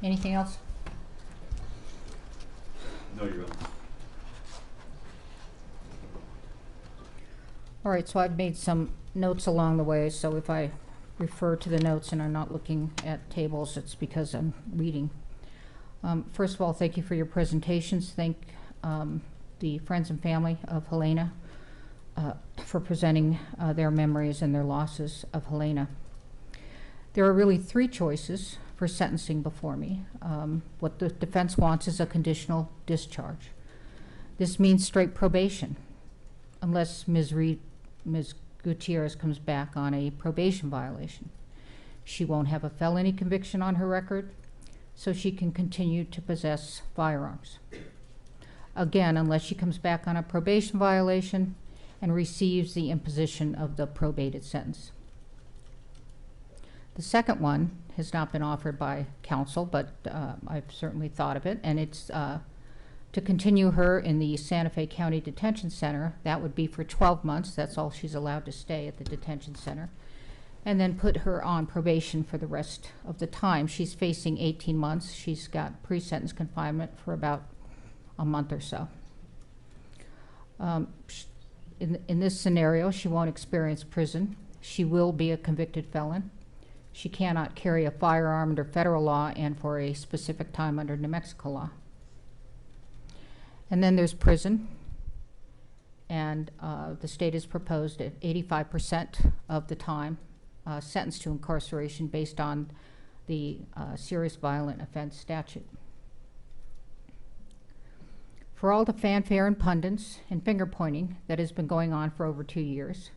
Anything else? No, Your Honor. All right, so I've made some notes along the way, so if I refer to the notes and I'm not looking at tables, it's because I'm reading. First of all, thank you for your presentations. Thank the friends and family of Helena for presenting their memories and their losses of Helena. There are really 3 choices for sentencing before me. What the defense wants is a conditional discharge. This means straight probation, unless Ms. Gutierrez comes back on a probation violation. She won't have a felony conviction on her record, so she can continue to possess firearms. Again, unless she comes back on a probation violation and receives the imposition of the probated sentence. The second one has not been offered by counsel, but I've certainly thought of it, and it's to continue her in the Santa Fe County Detention Center. That would be for 12 months. That's all she's allowed to stay at the detention center. And then put her on probation for the rest of the time. She's facing 18 months. She's got pre-sentence confinement for about a month or so. In this scenario, she won't experience prison. She will be a convicted felon. She cannot carry a firearm under federal law and for a specific time under New Mexico law. And then there's prison, and the state has proposed at 85% of the time sentenced to incarceration based on the serious violent offense statute. For all the fanfare and pundits and finger pointing that has been going on for over 2 years,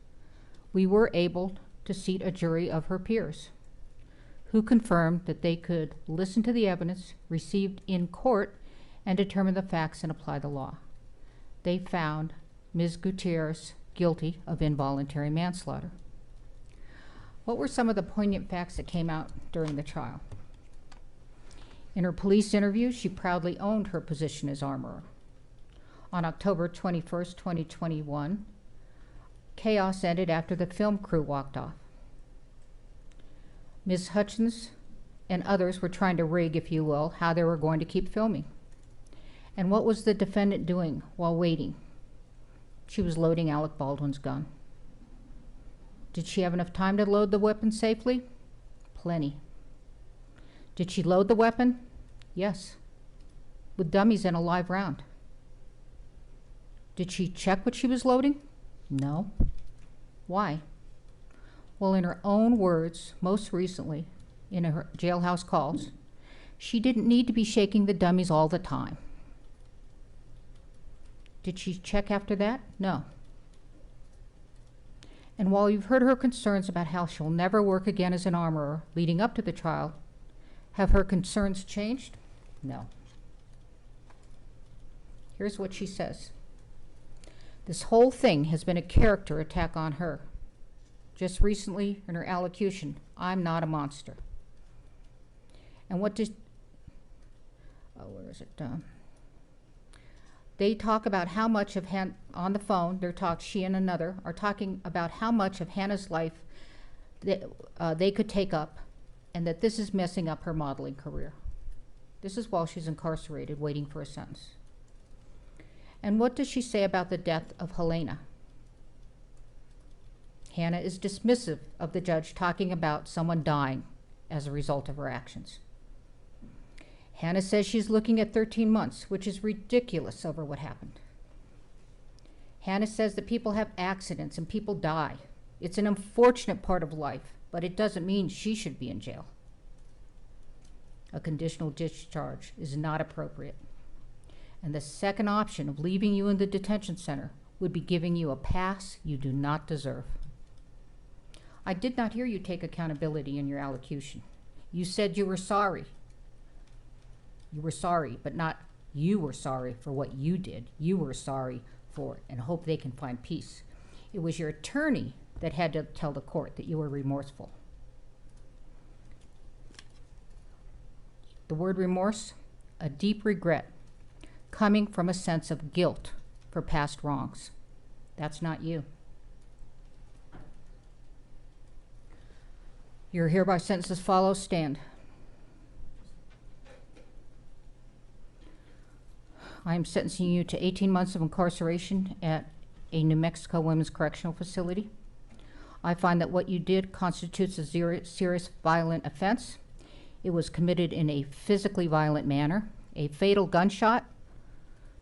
we were able to seat a jury of her peers who confirmed that they could listen to the evidence received in court and determine the facts and apply the law. They found Ms. Gutierrez guilty of involuntary manslaughter. What were some of the poignant facts that came out during the trial? In her police interview, she proudly owned her position as armourer. On October 21st, 2021, chaos ended after the film crew walked off. Ms. Hutchins and others were trying to rig, if you will, how they were going to keep filming. And what was the defendant doing while waiting? She was loading Alec Baldwin's gun. Did she have enough time to load the weapon safely? Plenty. Did she load the weapon? Yes, with dummies and a live round. Did she check what she was loading? No. Why? Well, in her own words, most recently, in her jailhouse calls, she didn't need to be shaking the dummies all the time. Did she check after that? No. And while you've heard her concerns about how she'll never work again as an armorer leading up to the trial, have her concerns changed? No. Here's what she says. This whole thing has been a character attack on her. Just recently in her allocution, I'm not a monster. And what did, where is it? They talk about how much of on the phone, she and another are talking about how much of Hannah's life they could take up, and that this is messing up her modeling career. This is while she's incarcerated, waiting for a sentence. And what does she say about the death of Helena? Hannah is dismissive of the judge talking about someone dying as a result of her actions. Hannah says she's looking at 13 months, which is ridiculous over what happened. Hannah says that people have accidents and people die. It's an unfortunate part of life, but it doesn't mean she should be in jail. A conditional discharge is not appropriate. And the second option of leaving you in the detention center would be giving you a pass you do not deserve. I did not hear you take accountability in your allocution. You said you were sorry. You were sorry, but not you were sorry for what you did. You were sorry for it and hope they can find peace. It was your attorney that had to tell the court that you were remorseful. The word remorse, a deep regret coming from a sense of guilt for past wrongs. That's not you. You're hereby sentenced as follows. Stand. I am sentencing you to 18 months of incarceration at a New Mexico Women's Correctional Facility. I find that what you did constitutes a serious violent offense. It was committed in a physically violent manner, a fatal gunshot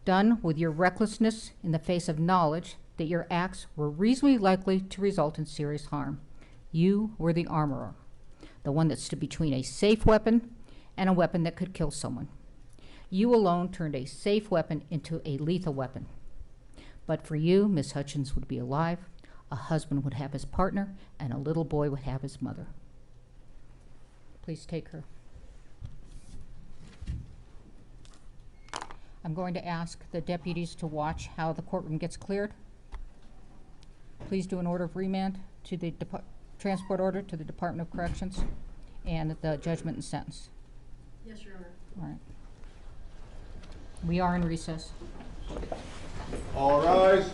done with your recklessness in the face of knowledge that your acts were reasonably likely to result in serious harm. You were the armorer, the one that stood between a safe weapon and a weapon that could kill someone. You alone turned a safe weapon into a lethal weapon. But for you, Miss Hutchins would be alive, a husband would have his partner, and a little boy would have his mother. Please take her. I'm going to ask the deputies to watch how the courtroom gets cleared. Please do an order of remand to the transport order to the Department of Corrections and the judgment and sentence. Yes, Your Honor. All right. We are in recess. All rise.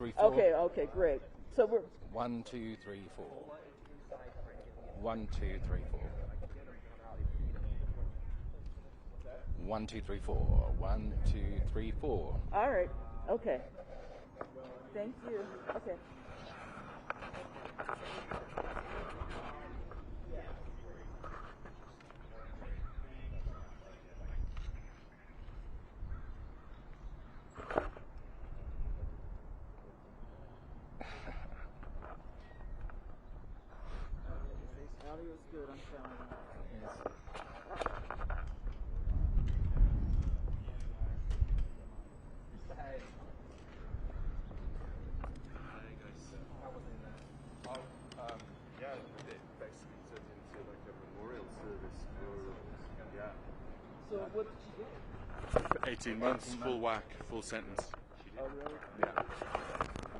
3, 4. Okay, great. So we're 1, 2, 3, 4. 1, 2, 3, 4. 1, 2, 3, 4. 1, 2, 3, 4. all right. Okay. Thank you. Okay. Audio's good, I'm telling you. Yes. Yeah, it basically turned into like a memorial service for, yeah. So what did you get? 18 months, full whack, full sentence. Oh, really? Yeah.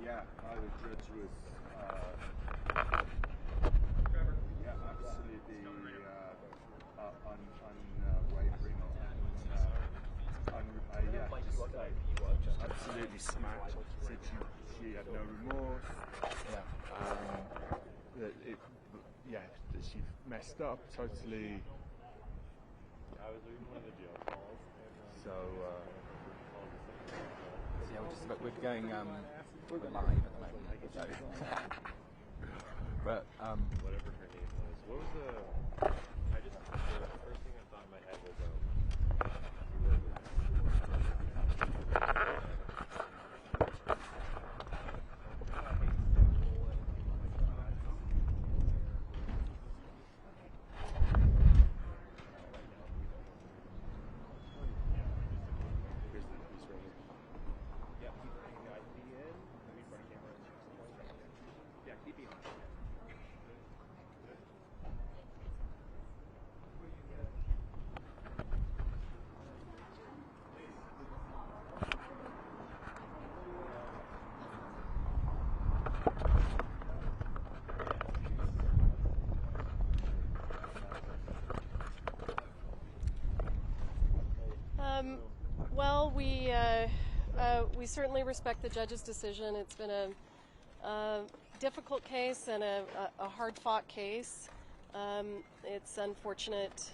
Yeah, the judge was, yeah, absolutely unwavering. Just absolutely smacked. Said she had no remorse. That she messed up totally. I was reading one of the jail calls. So yeah, we're going we're live at the moment. So. But whatever her name was. What was the first thing I thought in my head was Well, we certainly respect the judge's decision. It's been a difficult case and a hard-fought case. It's unfortunate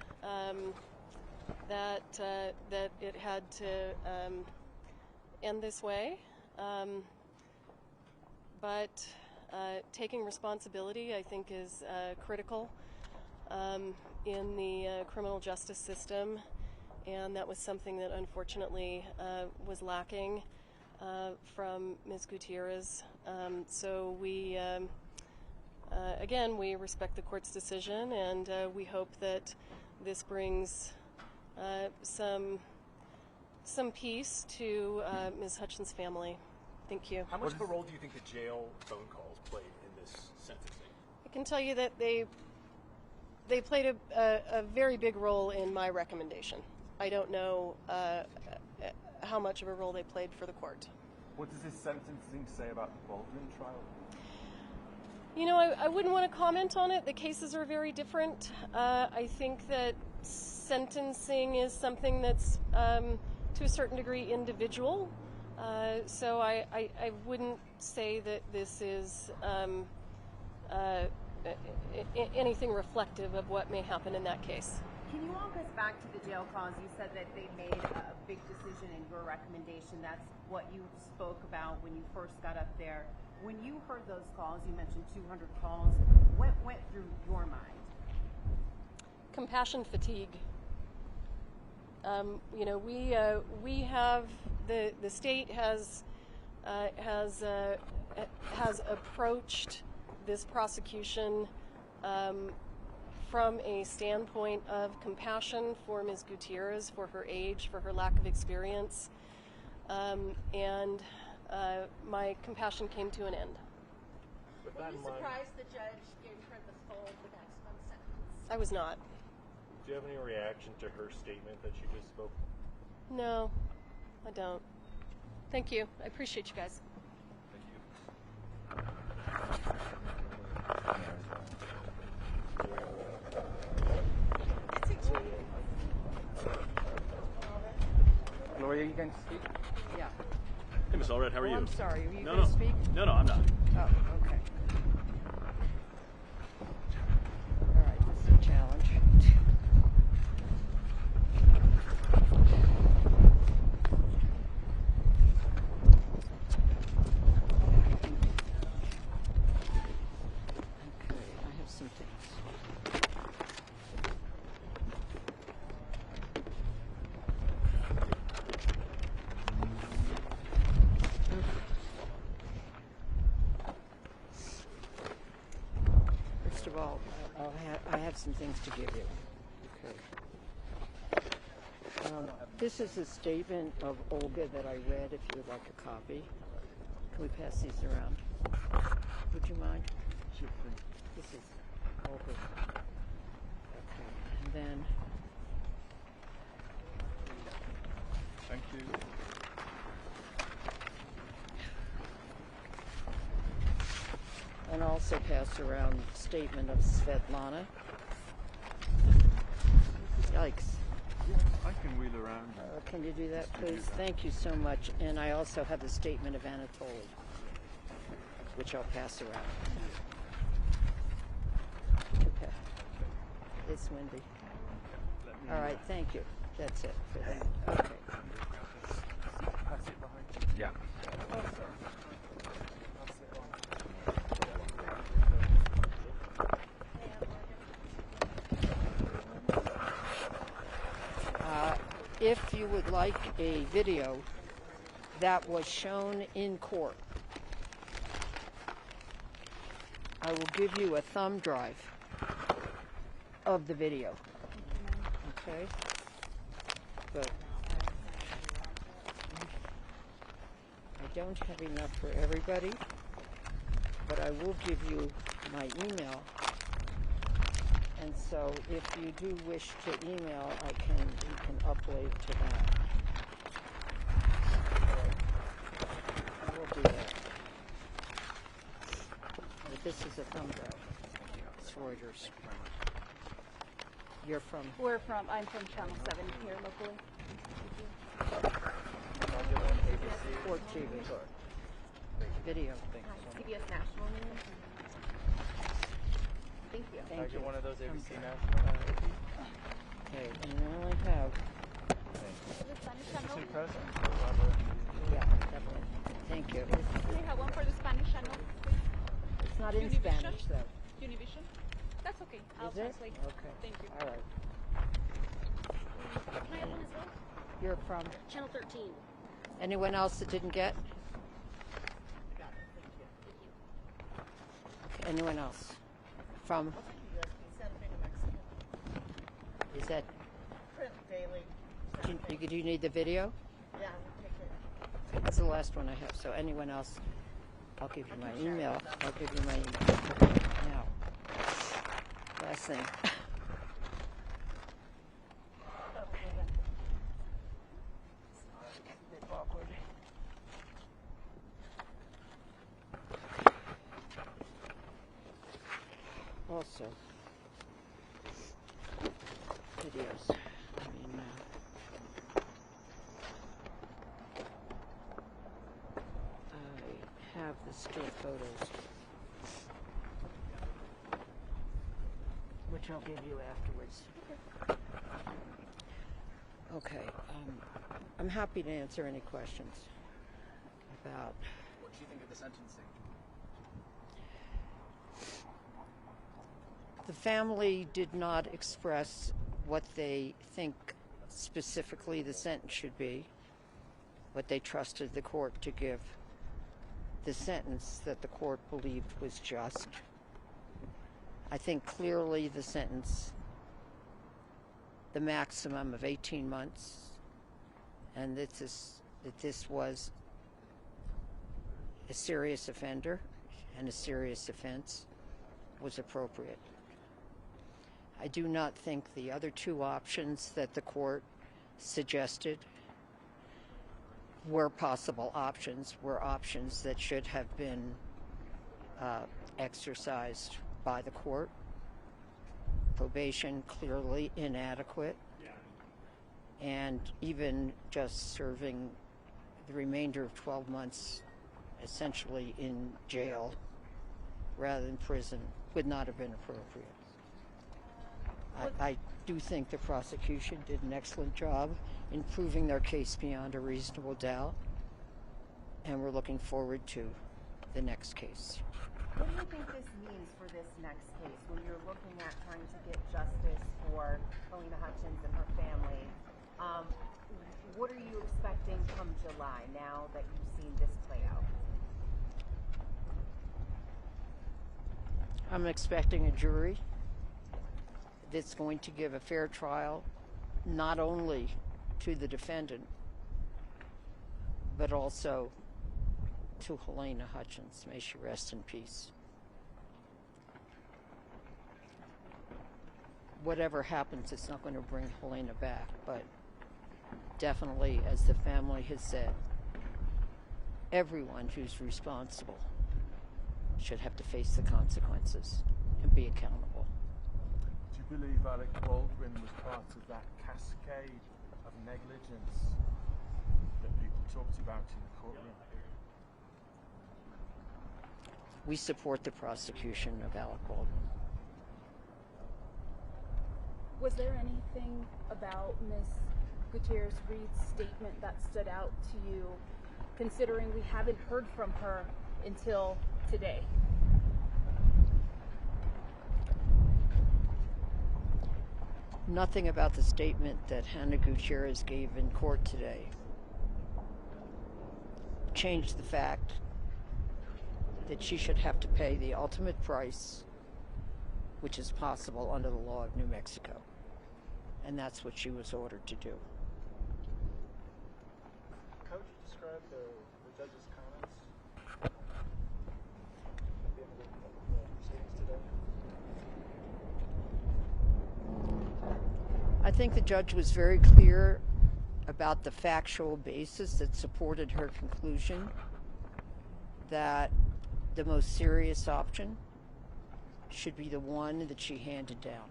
that it had to end this way, but taking responsibility, I think, is critical in the criminal justice system. And that was something that unfortunately was lacking from Ms. Gutierrez. So we, again, we respect the court's decision, and we hope that this brings some peace to Ms. Hutchins' family. Thank you. How much of a role do you think the jail phone calls played in this sentencing? I can tell you that they played a very big role in my recommendation. I don't know how much of a role they played for the court. What does this sentencing say about the Baldwin trial? You know, I wouldn't want to comment on it. The cases are very different. I think that sentencing is something that's to a certain degree individual. So I wouldn't say that this is anything reflective of what may happen in that case. Can you walk us back to the jail calls? You said that they made a big decision in your recommendation. That's what you spoke about when you first got up there. When you heard those calls, you mentioned 200 calls. What went through your mind? Compassion fatigue. You know, we have the state has approached this prosecution from a standpoint of compassion for Ms. Gutierrez, for her age, for her lack of experience, and my compassion came to an end. Were you surprised the judge gave her the full maximum sentence? I was not. Do you have any reaction to her statement that she just spoke? No, I don't. Thank you. I appreciate you guys. Gloria, are you going to speak? Yeah. Hey, Miss Allred. How are you? I'm sorry. Are you no, going no. to speak? No, no, I'm not. Oh, okay. All right, this is a challenge. Okay, I have some things. First of all, I have some things to give you. Okay. This is a statement of Olga that I read, if you would like a copy. Can we pass these around? Would you mind? Sure thing. This is Olga. Okay. And then... Thank you. And also pass around statement of Svetlana. Yikes. I can wheel around. Can you do that, please? Thank you so much. And I also have the statement of Anatoly, which I'll pass around. Okay. It's windy. All right, thank you. That's it for that. Okay. Yeah. If you would like a video that was shown in court, I will give you a thumb drive of the video. Okay? But I don't have enough for everybody, but I will give you my email. And so if you do wish to email, you can upload to that. We'll do that. But this is a thumb drive. It's Reuters. You're from? I'm from Channel 7 here locally. Court TV. Video. CBS National News. Thank you. Thank you. One of those ABC National. Okay, and you only have... The Spanish channel? Yeah, definitely. Thank you. Can I have one for the Spanish channel, please? It's not in Univision? Spanish, though. Univision? That's okay. I'll Is it? translate. Okay. Thank you. All right. Can I have one as well? You're from? Channel 13. Anyone else that didn't get? Okay, anyone else? From? Is that? Print daily. Do you need the video? Yeah, we'll take it. That's the last one I have. So anyone else? I'll give you my email. I'll give you my email. Now, last thing. Also, videos. I have the still photos, which I'll give you afterwards. Okay. I'm happy to answer any questions about. What do you think of the sentencing? The family did not express what they think specifically the sentence should be, but they trusted the court to give the sentence that the court believed was just. I think clearly the sentence, the maximum of 18 months, and that this was a serious offender and a serious offense, was appropriate. I do not think the other two options that the court suggested were possible options, were options that should have been exercised by the court. Probation clearly inadequate, and even just serving the remainder of 12 months essentially in jail rather than prison would not have been appropriate. I do think the prosecution did an excellent job in proving their case beyond a reasonable doubt, and we're looking forward to the next case. What do you think this means for this next case when you're looking at trying to get justice for Helena Hutchins and her family? What are you expecting come July now that you've seen this play out? I'm expecting a jury that's going to give a fair trial not only to the defendant but also to Helena Hutchins. May she rest in peace. Whatever happens, it's not going to bring Helena back, but definitely, as the family has said, everyone who's responsible should have to face the consequences and be accountable. Do you believe Alec Baldwin was part of that cascade of negligence that people talked about in the courtroom? We support the prosecution of Alec Baldwin. Was there anything about Ms. Gutierrez-Reed's statement that stood out to you, considering we haven't heard from her until today? Nothing about the statement that Hannah Gutierrez gave in court today changed the fact that she should have to pay the ultimate price, which is possible under the law of New Mexico. And that's what she was ordered to do. How would you describe the judge's comments at the end of the proceedings today? I think the judge was very clear about the factual basis that supported her conclusion that the most serious option should be the one that she handed down.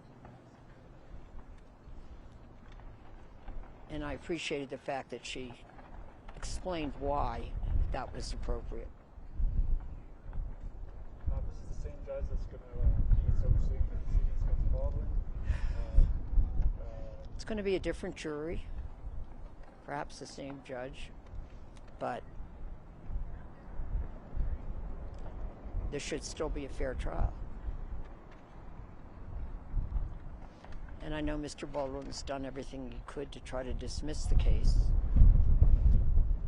And I appreciated the fact that she explained why that was appropriate. This is the same judge that's going to overseeing the proceedings against Baldwin. It's going to be a different jury, perhaps the same judge, but there should still be a fair trial. And I know Mr. Baldwin's done everything he could to try to dismiss the case,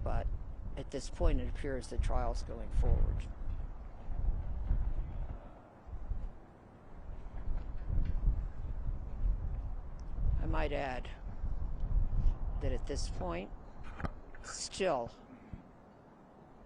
but at this point it appears the trial's going forward. I might add that at this point, still